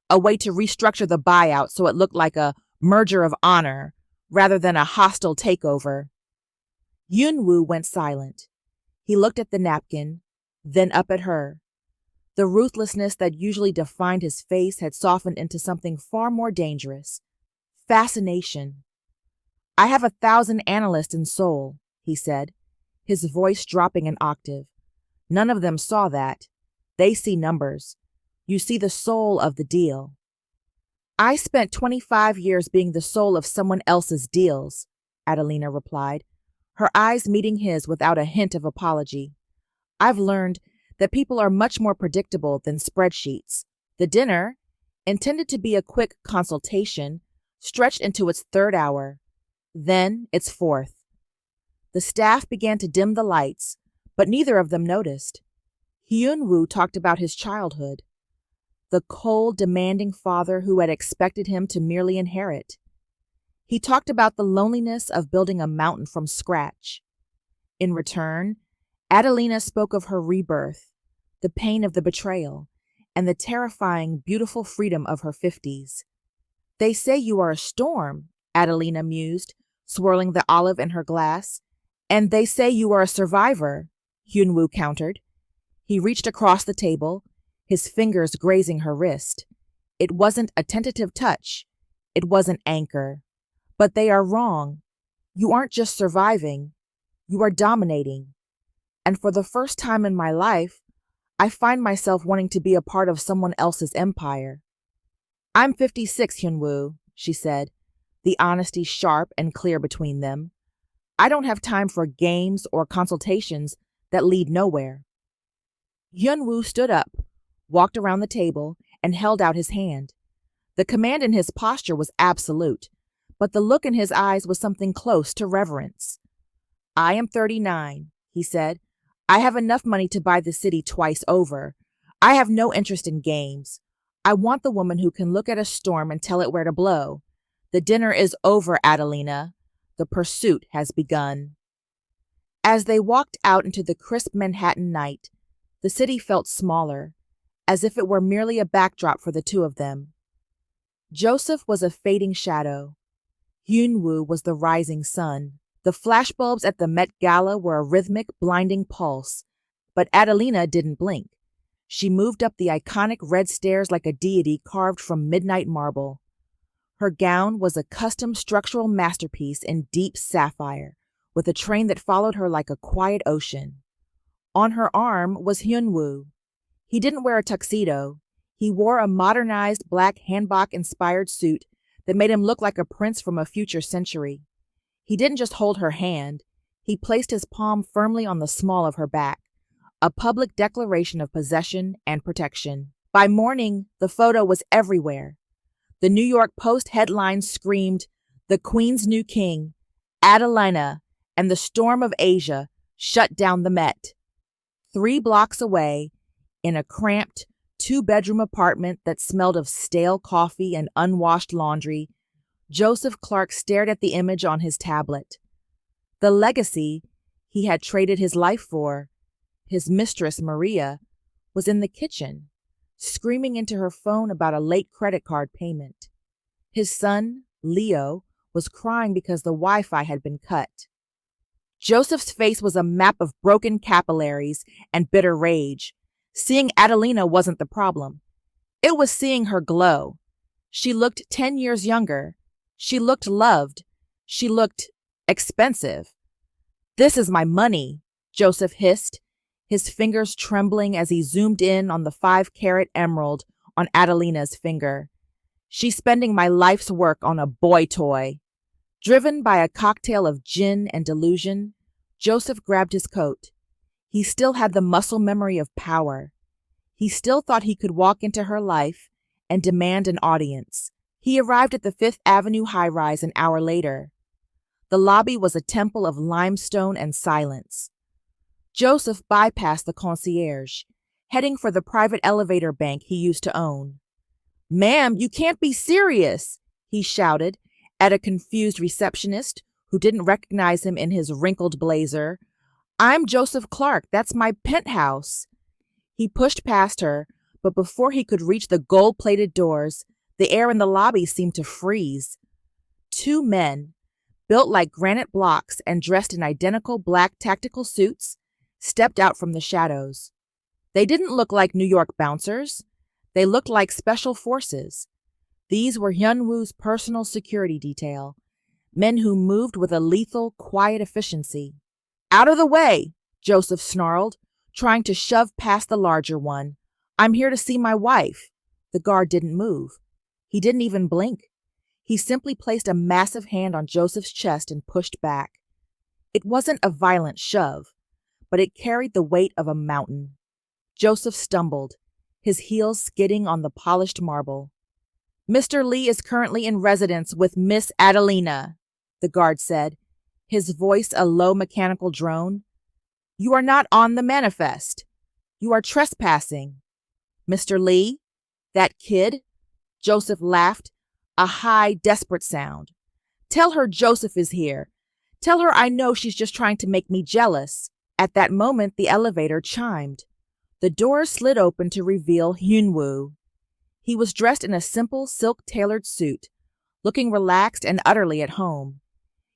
a way to restructure the buyout so it looked like a merger of honor rather than a hostile takeover. Hyun-woo went silent. He looked at the napkin, then up at her. The ruthlessness that usually defined his face had softened into something far more dangerous. Fascination. I have 1,000 analysts in Seoul, he said, his voice dropping an octave. None of them saw that. They see numbers. You see the soul of the deal. I spent 25 years being the soul of someone else's deals, Adelina replied, her eyes meeting his without a hint of apology. I've learned that people are much more predictable than spreadsheets. The dinner, intended to be a quick consultation, stretched into its 3rd hour, then its 4th. The staff began to dim the lights, but neither of them noticed. Hyun-woo talked about his childhood, the cold, demanding father who had expected him to merely inherit. He talked about the loneliness of building a mountain from scratch. In return, Adelina spoke of her rebirth, the pain of the betrayal, and the terrifying, beautiful freedom of her 50s. They say you are a storm, Adelina mused, swirling the olive in her glass. And they say you are a survivor, Hyun-woo countered. He reached across the table, his fingers grazing her wrist. It wasn't a tentative touch. It was an anchor. But they are wrong. You aren't just surviving. You are dominating. And for the first time in my life, I find myself wanting to be a part of someone else's empire. I'm 56, Hyun-woo, she said, the honesty sharp and clear between them. I don't have time for games or consultations that lead nowhere. Hyun-woo stood up, walked around the table, and held out his hand. The command in his posture was absolute, but the look in his eyes was something close to reverence. I am 39, he said. I have enough money to buy the city twice over. I have no interest in games. I want the woman who can look at a storm and tell it where to blow. The dinner is over, Adelina. The pursuit has begun. As they walked out into the crisp Manhattan night, the city felt smaller, as if it were merely a backdrop for the two of them. Joseph was a fading shadow. Hyun-woo was the rising sun. The flashbulbs at the Met Gala were a rhythmic, blinding pulse, but Adelina didn't blink. She moved up the iconic red stairs like a deity carved from midnight marble. Her gown was a custom structural masterpiece in deep sapphire, with a train that followed her like a quiet ocean. On her arm was Hyun-woo. He didn't wear a tuxedo. He wore a modernized black hanbok-inspired suit that made him look like a prince from a future century. He didn't just hold her hand. He placed his palm firmly on the small of her back, a public declaration of possession and protection. By morning, the photo was everywhere. The New York Post headline screamed, "The Queen's New King, Adelina, and the Storm of Asia shut down the Met." 3 blocks away, in a cramped, 2-bedroom apartment that smelled of stale coffee and unwashed laundry, Joseph Clark stared at the image on his tablet. The legacy he had traded his life for, his mistress Maria, was in the kitchen, screaming into her phone about a late credit card payment. His son, Leo, was crying because the Wi-Fi had been cut. Joseph's face was a map of broken capillaries and bitter rage. Seeing Adelina wasn't the problem. It was seeing her glow. She looked 10 years younger. She looked loved. She looked expensive. "This is my money," Joseph hissed, his fingers trembling as he zoomed in on the 5-carat emerald on Adelina's finger. "She's spending my life's work on a boy toy." Driven by a cocktail of gin and delusion, Joseph grabbed his coat. He still had the muscle memory of power. He still thought he could walk into her life and demand an audience. He arrived at the Fifth Avenue high-rise an hour later. The lobby was a temple of limestone and silence. Joseph bypassed the concierge, heading for the private elevator bank he used to own. "Ma'am, you can't be serious," he shouted at a confused receptionist who didn't recognize him in his wrinkled blazer. "I'm Joseph Clark. That's my penthouse." He pushed past her, but before he could reach the gold-plated doors, the air in the lobby seemed to freeze. Two men, built like granite blocks and dressed in identical black tactical suits, stepped out from the shadows. They didn't look like New York bouncers. They looked like special forces. These were Hyunwoo's personal security detail, men who moved with a lethal, quiet efficiency. "Out of the way," Joseph snarled, trying to shove past the larger one. "I'm here to see my wife." The guard didn't move. He didn't even blink. He simply placed a massive hand on Joseph's chest and pushed back. It wasn't a violent shove, but it carried the weight of a mountain. Joseph stumbled, his heels skidding on the polished marble. "Mr. Lee is currently in residence with Miss Adelina," the guard said, his voice a low mechanical drone. "You are not on the manifest. You are trespassing." "Mr. Lee? That kid?" Joseph laughed, a high, desperate sound. "Tell her Joseph is here. Tell her I know she's just trying to make me jealous." At that moment, the elevator chimed. The door slid open to reveal Hyunwoo. He was dressed in a simple silk-tailored suit, looking relaxed and utterly at home.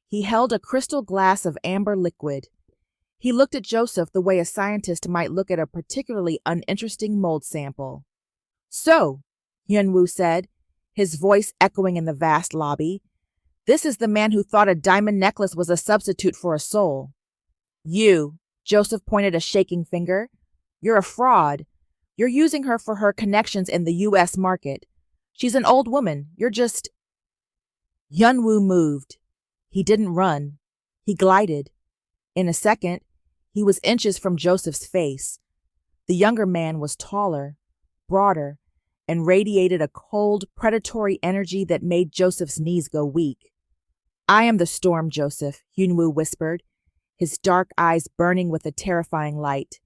He held a crystal glass of amber liquid. He looked at Joseph the way a scientist might look at a particularly uninteresting mold sample. "So," Hyunwoo said, his voice echoing in the vast lobby, "this is the man who thought a diamond necklace was a substitute for a soul." "You," Joseph pointed a shaking finger, "you're a fraud. You're using her for her connections in the U.S. market. She's an old woman. You're just—" Hyunwoo moved. He didn't run. He glided. In a second, he was inches from Joseph's face. The younger man was taller, broader, and radiated a cold, predatory energy that made Joseph's knees go weak. "I am the storm, Joseph," Hyunwoo whispered, his dark eyes burning with a terrifying light.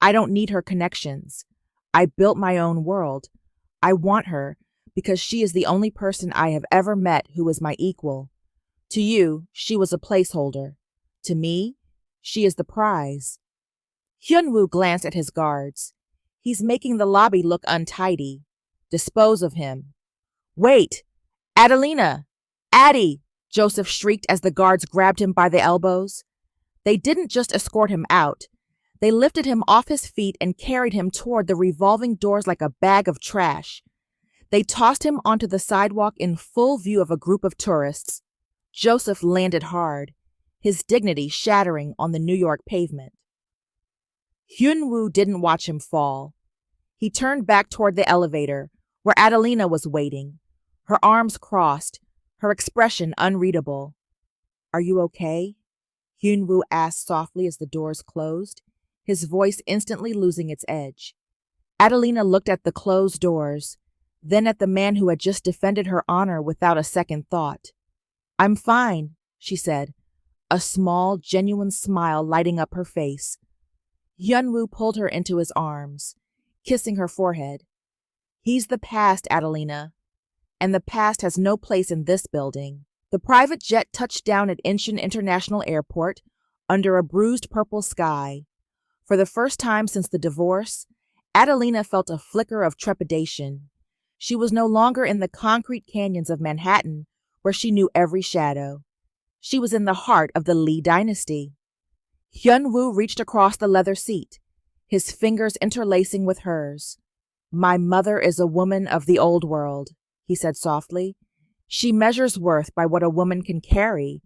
"I don't need her connections. I built my own world. I want her because she is the only person I have ever met who is my equal. To you, she was a placeholder. To me, she is the prize." Hyunwoo glanced at his guards. "He's making the lobby look untidy. Dispose of him." "Wait! Adelina! Addie!" Joseph shrieked as the guards grabbed him by the elbows. They didn't just escort him out. They lifted him off his feet and carried him toward the revolving doors like a bag of trash. They tossed him onto the sidewalk in full view of a group of tourists. Joseph landed hard, his dignity shattering on the New York pavement. Hyunwoo didn't watch him fall. He turned back toward the elevator, where Adelina was waiting, her arms crossed, her expression unreadable. "Are you okay?" Hyunwoo asked softly as the doors closed, his voice instantly losing its edge. Adelina looked at the closed doors, then at the man who had just defended her honor without a second thought. "I'm fine," she said, a small, genuine smile lighting up her face. Hyunwoo pulled her into his arms, kissing her forehead. "He's the past, Adelina, and the past has no place in this building." The private jet touched down at Incheon International Airport under a bruised purple sky. For the first time since the divorce, Adelina felt a flicker of trepidation. She was no longer in the concrete canyons of Manhattan, where she knew every shadow. She was in the heart of the Lee dynasty. Hyun-woo reached across the leather seat, his fingers interlacing with hers. My mother is a woman of the old world, he said softly. She measures worth by what a woman can carry.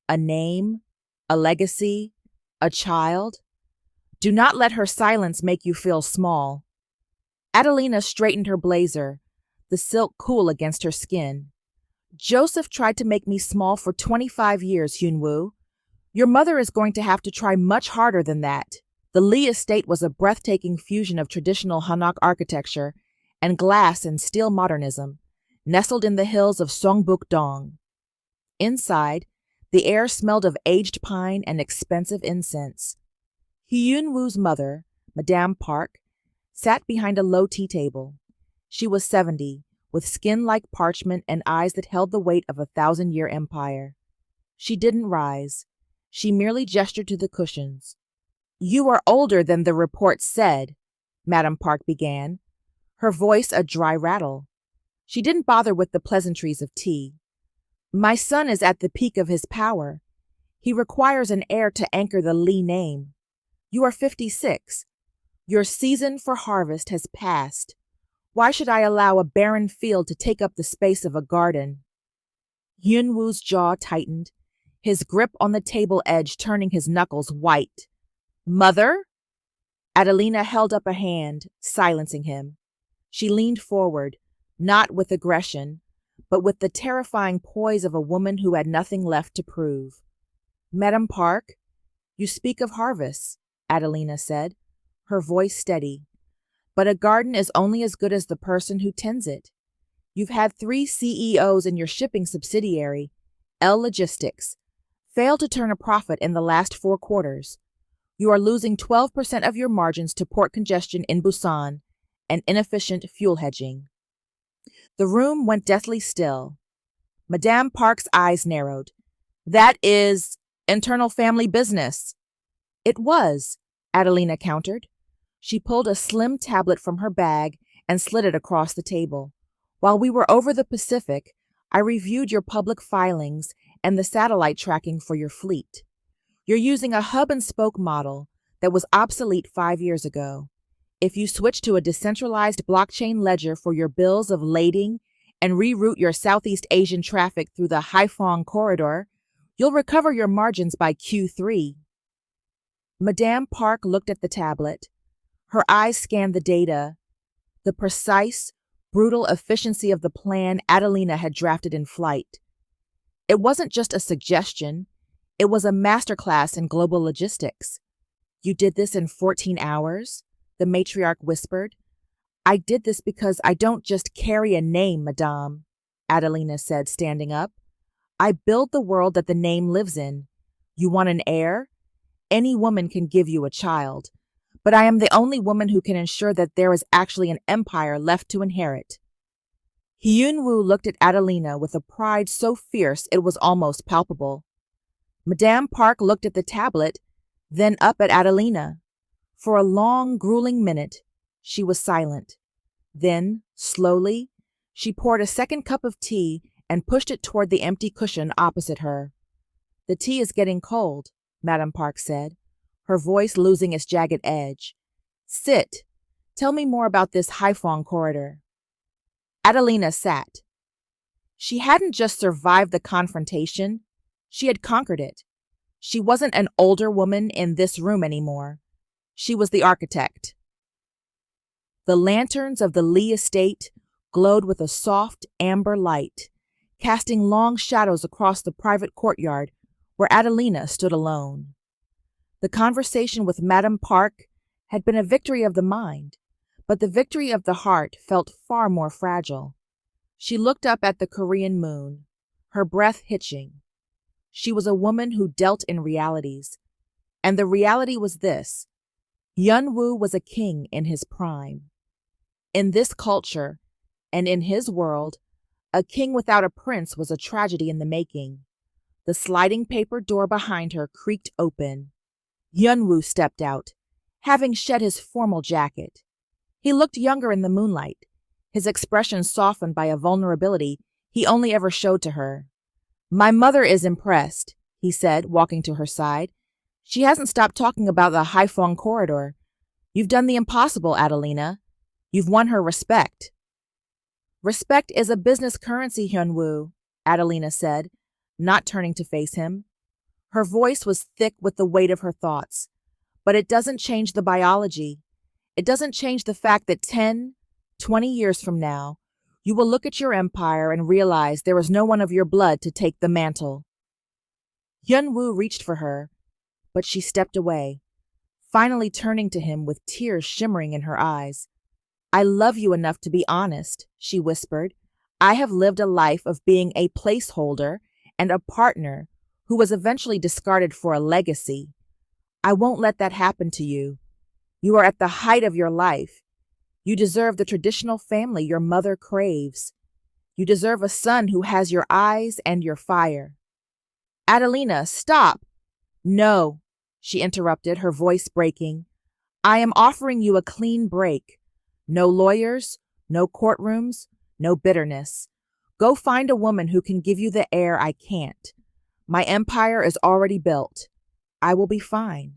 A name, a legacy, a child. Do not let her silence make you feel small. Adelina straightened her blazer, the silk cool against her skin. Joseph tried to make me small for 25 years, Hyun-woo. Your mother is going to have to try much harder than that. The Lee estate was a breathtaking fusion of traditional Hanok architecture and glass and steel modernism, nestled in the hills of Songbuk-dong. Inside, the air smelled of aged pine and expensive incense. Hyun-woo's mother, Madame Park, sat behind a low tea table. She was 70, with skin like parchment and eyes that held the weight of a 1,000-year empire. She didn't rise. She merely gestured to the cushions. You are older than the report said, Madame Park began, her voice a dry rattle. She didn't bother with the pleasantries of tea. My son is at the peak of his power. He requires an heir to anchor the Lee name. You are 56. Your season for harvest has passed. Why should I allow a barren field to take up the space of a garden? Hyun-woo's jaw tightened, his grip on the table edge turning his knuckles white. Mother? Adelina held up a hand, silencing him. She leaned forward, not with aggression, but with the terrifying poise of a woman who had nothing left to prove. Madame Park, you speak of harvests, Adelina said, her voice steady. But a garden is only as good as the person who tends it. You've had 3 CEOs in your shipping subsidiary, L Logistics, fail to turn a profit in the last 4 quarters. You are losing 12% of your margins to port congestion in Busan and inefficient fuel hedging. The room went deathly still. Madame Park's eyes narrowed. That is internal family business. It was, Adelina countered. She pulled a slim tablet from her bag and slid it across the table. While we were over the Pacific, I reviewed your public filings and the satellite tracking for your fleet. You're using a hub-and-spoke model that was obsolete 5 years ago. If you switch to a decentralized blockchain ledger for your bills of lading and reroute your Southeast Asian traffic through the Haiphong corridor, you'll recover your margins by Q3. Madame Park looked at the tablet. Her eyes scanned the data, the precise, brutal efficiency of the plan Adelina had drafted in flight. It wasn't just a suggestion. It was a masterclass in global logistics. You did this in 14 hours? The matriarch whispered. I did this because I don't just carry a name, Madame, Adelina said, standing up. I build the world that the name lives in. You want an heir? Any woman can give you a child. But I am the only woman who can ensure that there is actually an empire left to inherit. Hyun-woo looked at Adelina with a pride so fierce it was almost palpable. Madame Park looked at the tablet, then up at Adelina. For a long, grueling minute, she was silent. Then, slowly, she poured a second cup of tea and pushed it toward the empty cushion opposite her. The tea is getting cold, Madame Park said, her voice losing its jagged edge. Sit. Tell me more about this Haiphong corridor. Adelina sat. She hadn't just survived the confrontation, she had conquered it. She wasn't an older woman in this room anymore. She was the architect. The lanterns of the Lee estate glowed with a soft amber light, casting long shadows across the private courtyard where Adelina stood alone. The conversation with Madame Park had been a victory of the mind, but the victory of the heart felt far more fragile. She looked up at the Korean moon, her breath hitching. She was a woman who dealt in realities, and the reality was this. Hyun-woo was a king in his prime. In this culture, and in his world, a king without a prince was a tragedy in the making. The sliding paper door behind her creaked open. Hyun-woo stepped out, having shed his formal jacket. He looked younger in the moonlight, his expression softened by a vulnerability he only ever showed to her. My mother is impressed, he said, walking to her side. She hasn't stopped talking about the Haiphong corridor. You've done the impossible, Adelina. You've won her respect. Respect is a business currency, Hyunwoo, Adelina said, not turning to face him. Her voice was thick with the weight of her thoughts. But it doesn't change the biology. It doesn't change the fact that 10, 20 years from now, you will look at your empire and realize there is no one of your blood to take the mantle. Hyunwoo reached for her, but she stepped away, finally turning to him with tears shimmering in her eyes. I love you enough to be honest, she whispered. I have lived a life of being a placeholder and a partner who was eventually discarded for a legacy. I won't let that happen to you. You are at the height of your life. You deserve the traditional family your mother craves. You deserve a son who has your eyes and your fire. Adelina, stop! No, she interrupted, her voice breaking. I am offering you a clean break. No lawyers, no courtrooms, no bitterness. Go find a woman who can give you the air I can't. My empire is already built. I will be fine,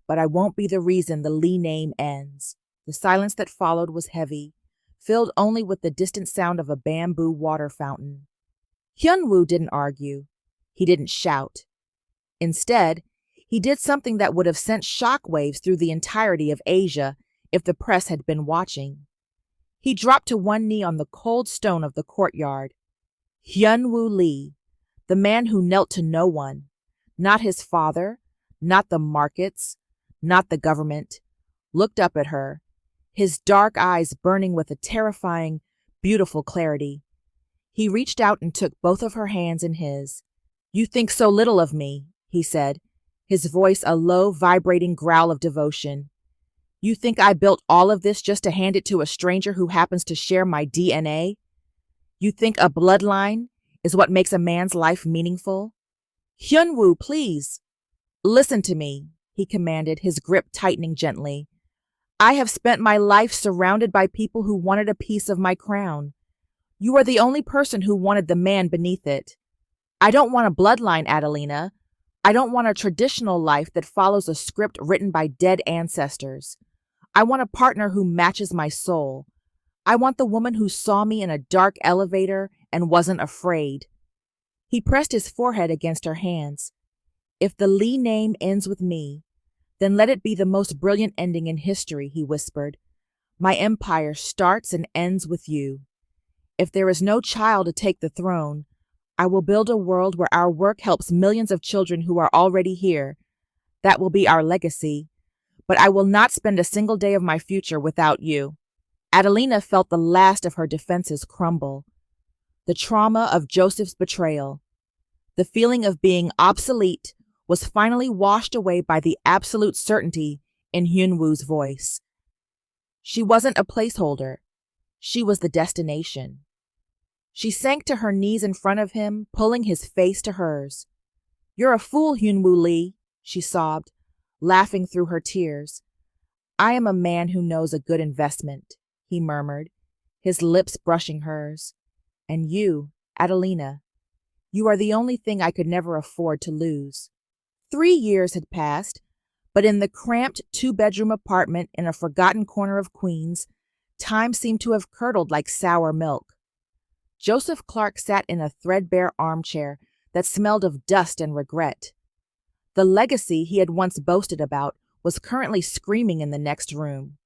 but I won't be the reason the Lee name ends. The silence that followed was heavy, filled only with the distant sound of a bamboo water fountain. Hyunwoo didn't argue. He didn't shout. Instead, he did something that would have sent shockwaves through the entirety of Asia if the press had been watching. He dropped to one knee on the cold stone of the courtyard. Hyunwoo Lee, the man who knelt to no one, not his father, not the markets, not the government, looked up at her, his dark eyes burning with a terrifying, beautiful clarity. He reached out and took both of her hands in his. You think so little of me, he said, his voice a low, vibrating growl of devotion. You think I built all of this just to hand it to a stranger who happens to share my DNA? You think a bloodline is what makes a man's life meaningful? Hyunwoo, please. Listen to me, he commanded, his grip tightening gently. I have spent my life surrounded by people who wanted a piece of my crown. You are the only person who wanted the man beneath it. I don't want a bloodline, Adelina. I don't want a traditional life that follows a script written by dead ancestors. I want a partner who matches my soul. I want the woman who saw me in a dark elevator and wasn't afraid. He pressed his forehead against her hands. If the Lee name ends with me, then let it be the most brilliant ending in history, he whispered. My empire starts and ends with you. If there is no child to take the throne, I will build a world where our work helps millions of children who are already here. That will be our legacy. But I will not spend a single day of my future without you. Adelina felt the last of her defenses crumble. The trauma of Joseph's betrayal, the feeling of being obsolete, was finally washed away by the absolute certainty in Hyunwoo's voice. She wasn't a placeholder. She was the destination. She sank to her knees in front of him, pulling his face to hers. You're a fool, Hyunwoo Lee, she sobbed, laughing through her tears. I am a man who knows a good investment, he murmured, his lips brushing hers. And you, Adelina, you are the only thing I could never afford to lose. 3 years had passed, but in the cramped 2-bedroom apartment in a forgotten corner of Queens, time seemed to have curdled like sour milk. Joseph Clark sat in a threadbare armchair that smelled of dust and regret. The legacy he had once boasted about was currently screaming in the next room.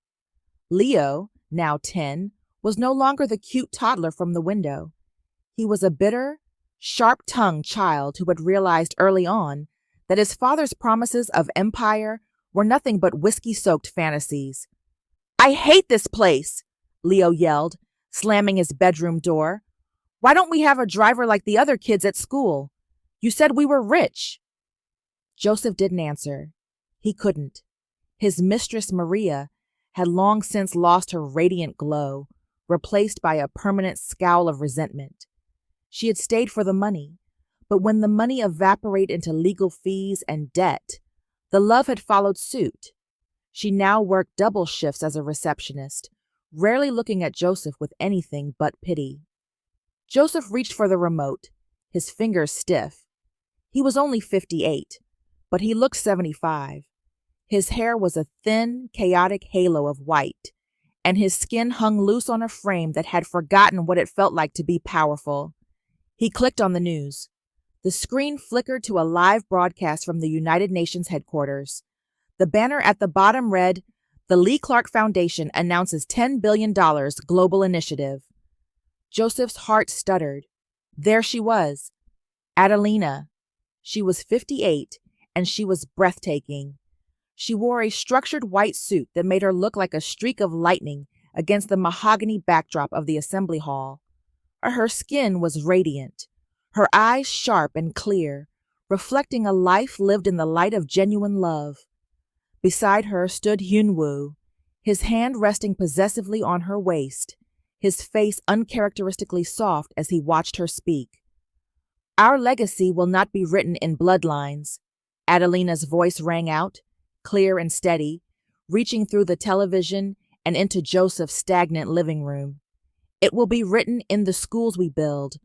Leo, now 10, was no longer the cute toddler from the window. He was a bitter, sharp-tongued child who had realized early on that his father's promises of empire were nothing but whiskey-soaked fantasies. I hate this place, Leo yelled, slamming his bedroom door. Why don't we have a driver like the other kids at school? You said we were rich. Joseph didn't answer. He couldn't. His mistress, Maria, had long since lost her radiant glow, replaced by a permanent scowl of resentment. She had stayed for the money, but when the money evaporated into legal fees and debt, the love had followed suit. She now worked double shifts as a receptionist, rarely looking at Joseph with anything but pity. Joseph reached for the remote, his fingers stiff. He was only 58, but he looked 75. His hair was a thin, chaotic halo of white, and his skin hung loose on a frame that had forgotten what it felt like to be powerful. He clicked on the news. The screen flickered to a live broadcast from the United Nations headquarters. The banner at the bottom read, "The Lee Clark Foundation announces $10 billion global initiative." Joseph's heart stuttered. There she was, Adelina. She was 58, and she was breathtaking. She wore a structured white suit that made her look like a streak of lightning against the mahogany backdrop of the assembly hall. Her skin was radiant, her eyes sharp and clear, reflecting a life lived in the light of genuine love. Beside her stood Hyunwoo, his hand resting possessively on her waist, his face uncharacteristically soft as he watched her speak. "Our legacy will not be written in bloodlines," Adelina's voice rang out, clear and steady, reaching through the television and into Joseph's stagnant living room. "It will be written in the schools we build,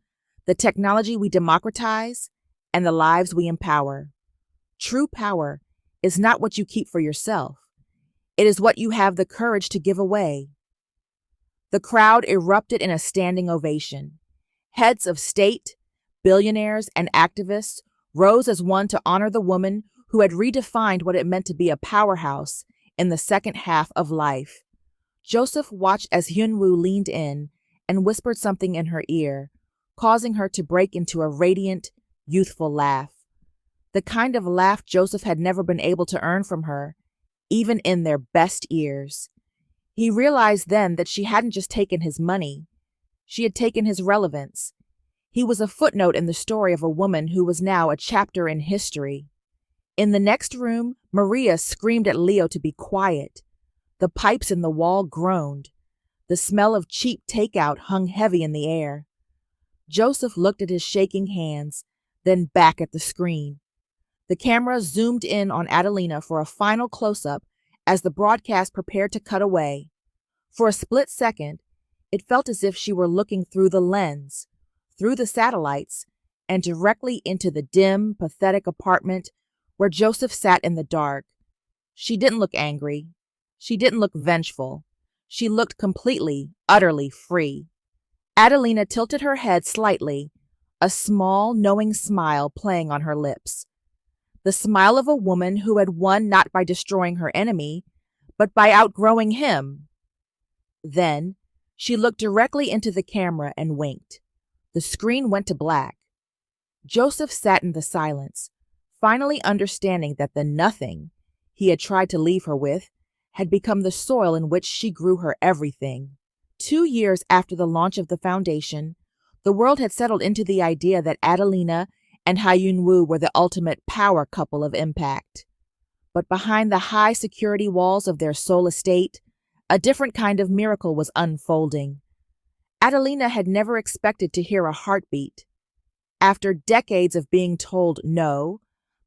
the technology we democratize, and the lives we empower. True power is not what you keep for yourself. It is what you have the courage to give away." The crowd erupted in a standing ovation. Heads of state, billionaires, and activists rose as one to honor the woman who had redefined what it meant to be a powerhouse in the second half of life. Joseph watched as Hyunwoo leaned in and whispered something in her ear, causing her to break into a radiant, youthful laugh. The kind of laugh Joseph had never been able to earn from her, even in their best years. He realized then that she hadn't just taken his money, she had taken his relevance. He was a footnote in the story of a woman who was now a chapter in history. In the next room, Maria screamed at Leo to be quiet. The pipes in the wall groaned. The smell of cheap takeout hung heavy in the air. Joseph looked at his shaking hands, then back at the screen. The camera zoomed in on Adelina for a final close-up as the broadcast prepared to cut away. For a split second, it felt as if she were looking through the lens, through the satellites, and directly into the dim, pathetic apartment where Joseph sat in the dark. She didn't look angry. She didn't look vengeful. She looked completely, utterly free. Adelina tilted her head slightly, a small, knowing smile playing on her lips. The smile of a woman who had won not by destroying her enemy, but by outgrowing him. Then, she looked directly into the camera and winked. The screen went to black. Joseph sat in the silence, finally understanding that the nothing he had tried to leave her with had become the soil in which she grew her everything. 2 years after the launch of the foundation, the world had settled into the idea that Adelina and Hyunwoo were the ultimate power couple of impact. But behind the high security walls of their Seoul estate, a different kind of miracle was unfolding. Adelina had never expected to hear a heartbeat. After decades of being told no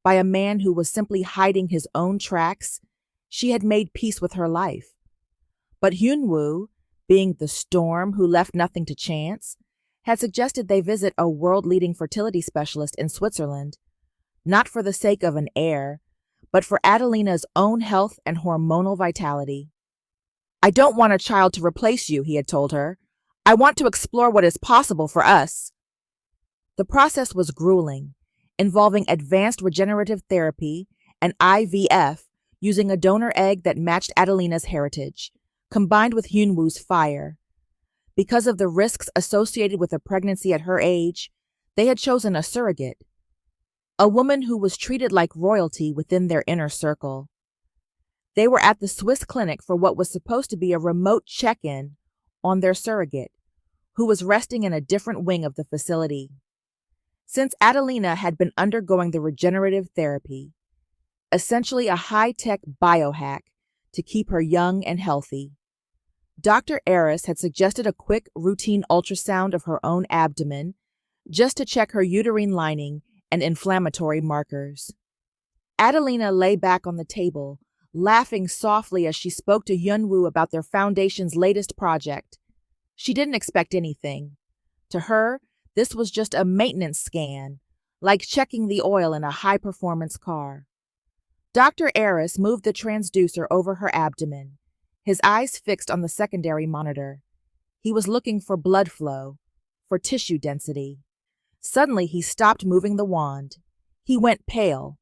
by a man who was simply hiding his own tracks, she had made peace with her life. But Hyunwoo, being the storm who left nothing to chance, had suggested they visit a world-leading fertility specialist in Switzerland, not for the sake of an heir, but for Adelina's own health and hormonal vitality. "I don't want a child to replace you," he had told her. "I want to explore what is possible for us." The process was grueling, involving advanced regenerative therapy and IVF using a donor egg that matched Adelina's heritage, combined with Hyunwoo's fire. Because of the risks associated with a pregnancy at her age, they had chosen a surrogate, a woman who was treated like royalty within their inner circle. They were at the Swiss clinic for what was supposed to be a remote check-in on their surrogate, who was resting in a different wing of the facility. Since Adelina had been undergoing the regenerative therapy, essentially a high-tech biohack to keep her young and healthy, Dr. Aris had suggested a quick, routine ultrasound of her own abdomen just to check her uterine lining and inflammatory markers. Adelina lay back on the table, laughing softly as she spoke to Hyunwoo about their foundation's latest project. She didn't expect anything. To her, this was just a maintenance scan, like checking the oil in a high-performance car. Dr. Eris moved the transducer over her abdomen, his eyes fixed on the secondary monitor. He was looking for blood flow, for tissue density. Suddenly, he stopped moving the wand. He went pale.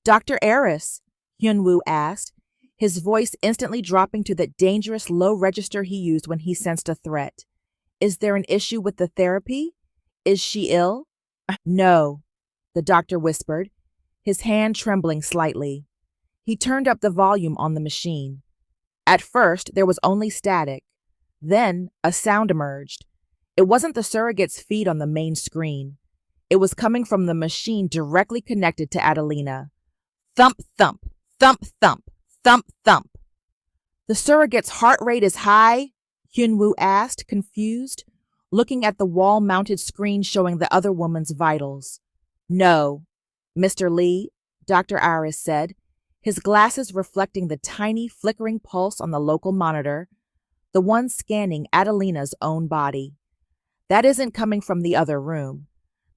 Dr. Eris, Hyunwoo asked, his voice instantly dropping to that dangerous low register he used when he sensed a threat. Is there an issue with the therapy? Is she ill? No, the doctor whispered, his hand trembling slightly. He turned up the volume on the machine. At first, there was only static. Then, a sound emerged. It wasn't the surrogate's feed on the main screen. It was coming from the machine directly connected to Adelina. Thump, thump, thump, thump, thump, thump. The surrogate's heart rate is high? Hyunwoo asked, confused, looking at the wall-mounted screen showing the other woman's vitals. No, Mr. Lee, Dr. Iris said, his glasses reflecting the tiny flickering pulse on the local monitor, the one scanning Adelina's own body. That isn't coming from the other room.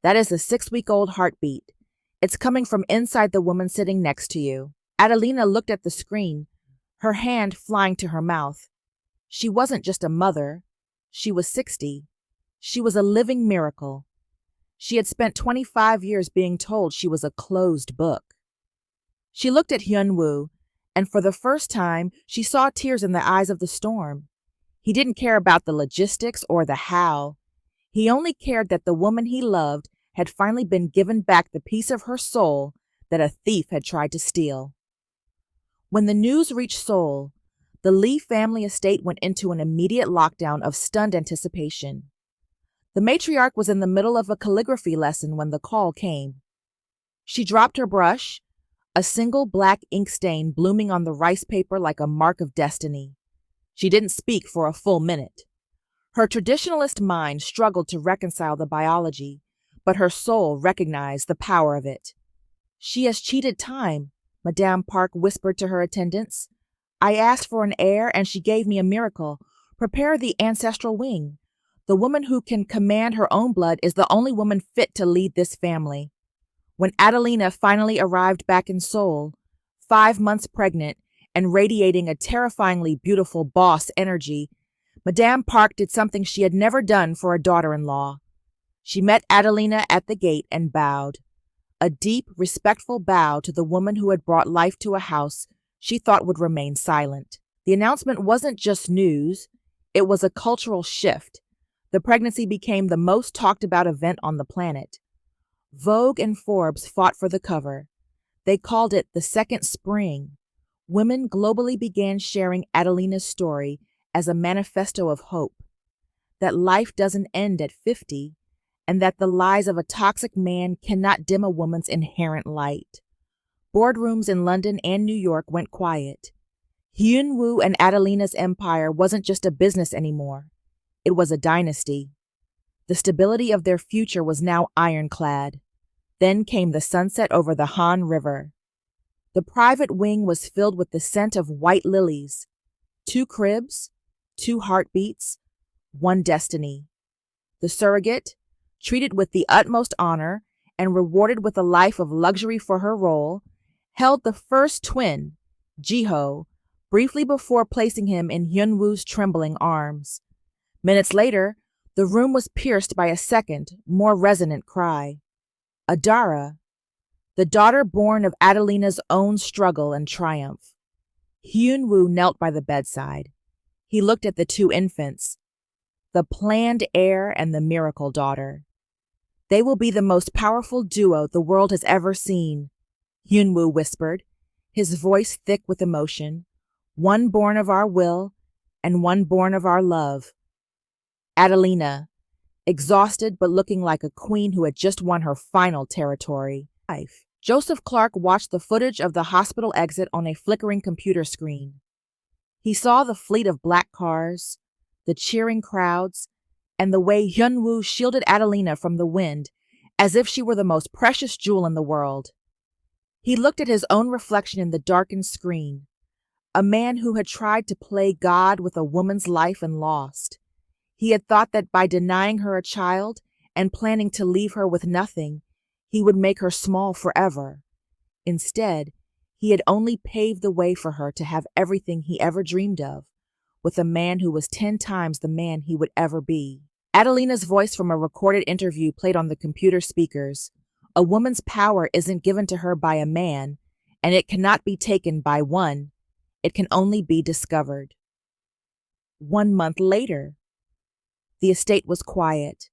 That is a 6-week-old heartbeat. It's coming from inside the woman sitting next to you. Adelina looked at the screen, her hand flying to her mouth. She wasn't just a mother. She was 60. She was a living miracle. She had spent 25 years being told she was a closed book. She looked at Hyunwoo, and for the first time, she saw tears in the eyes of the storm. He didn't care about the logistics or the how. He only cared that the woman he loved had finally been given back the piece of her soul that a thief had tried to steal. When the news reached Seoul, the Lee family estate went into an immediate lockdown of stunned anticipation. The matriarch was in the middle of a calligraphy lesson when the call came. She dropped her brush, a single black ink stain blooming on the rice paper like a mark of destiny. She didn't speak for a full minute. Her traditionalist mind struggled to reconcile the biology, but her soul recognized the power of it. She has cheated time, Madame Park whispered to her attendants. I asked for an heir and she gave me a miracle. Prepare the ancestral wing. The woman who can command her own blood is the only woman fit to lead this family. When Adelina finally arrived back in Seoul, 5 months pregnant and radiating a terrifyingly beautiful boss energy, Madame Park did something she had never done for a daughter-in-law. She met Adelina at the gate and bowed. A deep, respectful bow to the woman who had brought life to a house she thought would remain silent. The announcement wasn't just news, it was a cultural shift. The pregnancy became the most talked about event on the planet. Vogue and Forbes fought for the cover. They called it the second spring. Women globally began sharing Adelina's story as a manifesto of hope. That life doesn't end at 50, and that the lies of a toxic man cannot dim a woman's inherent light. Boardrooms in London and New York went quiet. Hyunwoo and Adelina's empire wasn't just a business anymore. It was a dynasty. The stability of their future was now ironclad. Then came the sunset over the Han River. The private wing was filled with the scent of white lilies. 2 cribs, 2 heartbeats, 1 destiny. The surrogate, treated with the utmost honor and rewarded with a life of luxury for her role, held the first twin, Jiho, briefly before placing him in Hyunwoo's trembling arms. Minutes later, the room was pierced by a second, more resonant cry. Adara, the daughter born of Adelina's own struggle and triumph. Hyunwoo knelt by the bedside. He looked at the 2 infants, the planned heir and the miracle daughter. They will be the most powerful duo the world has ever seen, Hyunwoo whispered, his voice thick with emotion. One born of our will and one born of our love. Adelina, exhausted but looking like a queen who had just won her final territory. Joseph Clark watched the footage of the hospital exit on a flickering computer screen. He saw the fleet of black cars, the cheering crowds, and the way Hyunwoo shielded Adelina from the wind as if she were the most precious jewel in the world. He looked at his own reflection in the darkened screen, a man who had tried to play God with a woman's life and lost. He had thought that by denying her a child and planning to leave her with nothing, he would make her small forever. Instead, He had only paved the way for her to have everything he ever dreamed of, with a man who was 10 times the man he would ever be. Adelina's voice from a recorded interview played on the computer speakers. A woman's power isn't given to her by a man, and it cannot be taken by one. It can only be discovered. 1 month later, the estate was quiet.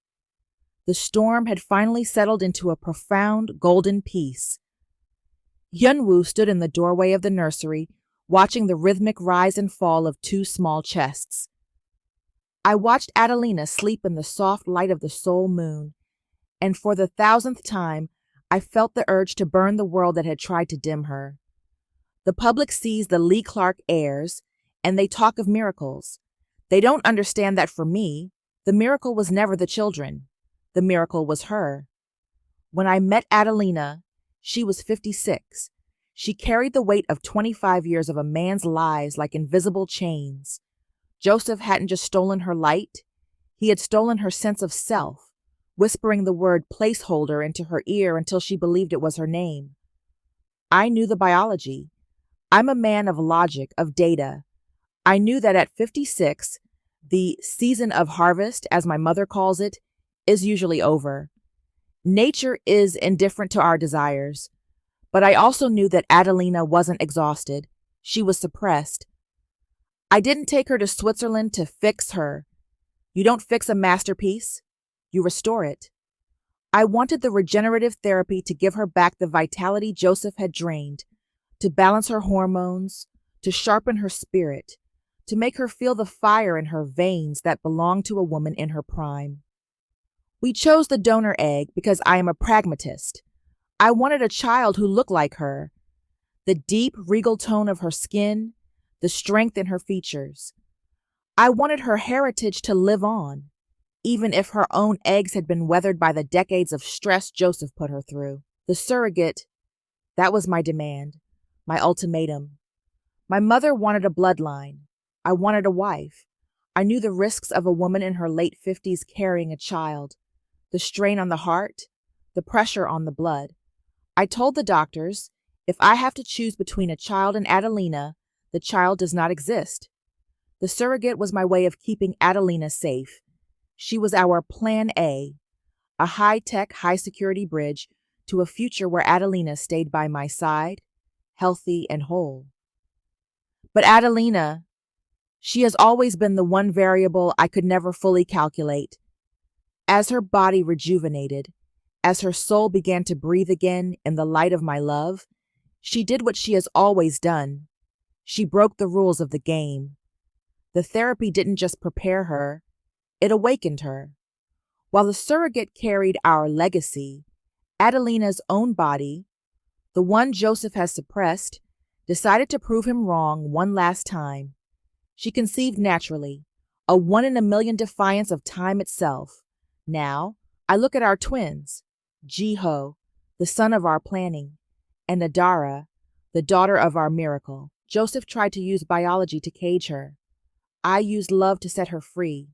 The storm had finally settled into a profound golden peace. Yunwoo stood in the doorway of the nursery, watching the rhythmic rise and fall of 2 small chests. I watched Adelina sleep in the soft light of the soul moon, and for the 1000th time, I felt the urge to burn the world that had tried to dim her. The public sees the Lee Clark heirs, and they talk of miracles. They don't understand that for me, the miracle was never the children. The miracle was her. When I met Adelina, she was 56. She carried the weight of 25 years of a man's lies like invisible chains. Joseph hadn't just stolen her light, he had stolen her sense of self, whispering the word placeholder into her ear until she believed it was her name. I knew the biology. I'm a man of logic, of data. I knew that at 56, the season of harvest, as my mother calls it, is usually over. Nature is indifferent to our desires. But I also knew that Adelina wasn't exhausted. She was suppressed. I didn't take her to Switzerland to fix her. You don't fix a masterpiece. You restore it. I wanted the regenerative therapy to give her back the vitality Joseph had drained, to balance her hormones, to sharpen her spirit, to make her feel the fire in her veins that belonged to a woman in her prime. We chose the donor egg because I am a pragmatist. I wanted a child who looked like her, the deep, regal tone of her skin, the strength in her features. I wanted her heritage to live on, even if her own eggs had been weathered by the decades of stress Joseph put her through. The surrogate, that was my demand, my ultimatum. My mother wanted a bloodline. I wanted a wife. I knew the risks of a woman in her late 50s carrying a child, the strain on the heart, the pressure on the blood. I told the doctors, if I have to choose between a child and Adelina, the child does not exist. The surrogate was my way of keeping Adelina safe. She was our plan A, a high-tech, high-security bridge to a future where Adelina stayed by my side, healthy and whole. But Adelina, she has always been the one variable I could never fully calculate. As her body rejuvenated, as her soul began to breathe again in the light of my love, she did what she has always done. She broke the rules of the game. The therapy didn't just prepare her, it awakened her. While the surrogate carried our legacy, Adelina's own body, the one Joseph has suppressed, decided to prove him wrong one last time. She conceived naturally, a 1 in a million defiance of time itself. Now, I look at our twins, Jiho, the son of our planning, and Adara, the daughter of our miracle. Joseph tried to use biology to cage her. I used love to set her free.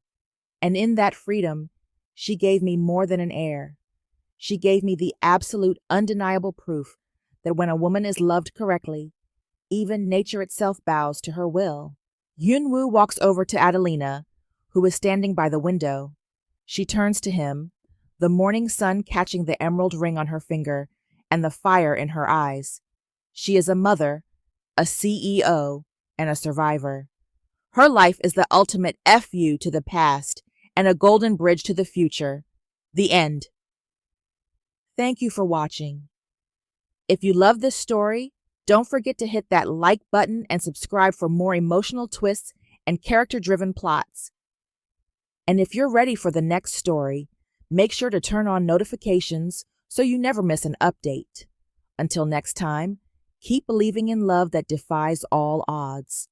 And in that freedom, she gave me more than an heir. She gave me the absolute, undeniable proof that when a woman is loved correctly, even nature itself bows to her will. Yunwoo walks over to Adelina, who is standing by the window. She turns to him, the morning sun catching the emerald ring on her finger and the fire in her eyes. She is a mother, a CEO, and a survivor. Her life is the ultimate FU to the past and a golden bridge to the future. The end. Thank you for watching. If you love this story, don't forget to hit that like button and subscribe for more emotional twists and character-driven plots. And if you're ready for the next story, make sure to turn on notifications so you never miss an update. Until next time, keep believing in love that defies all odds.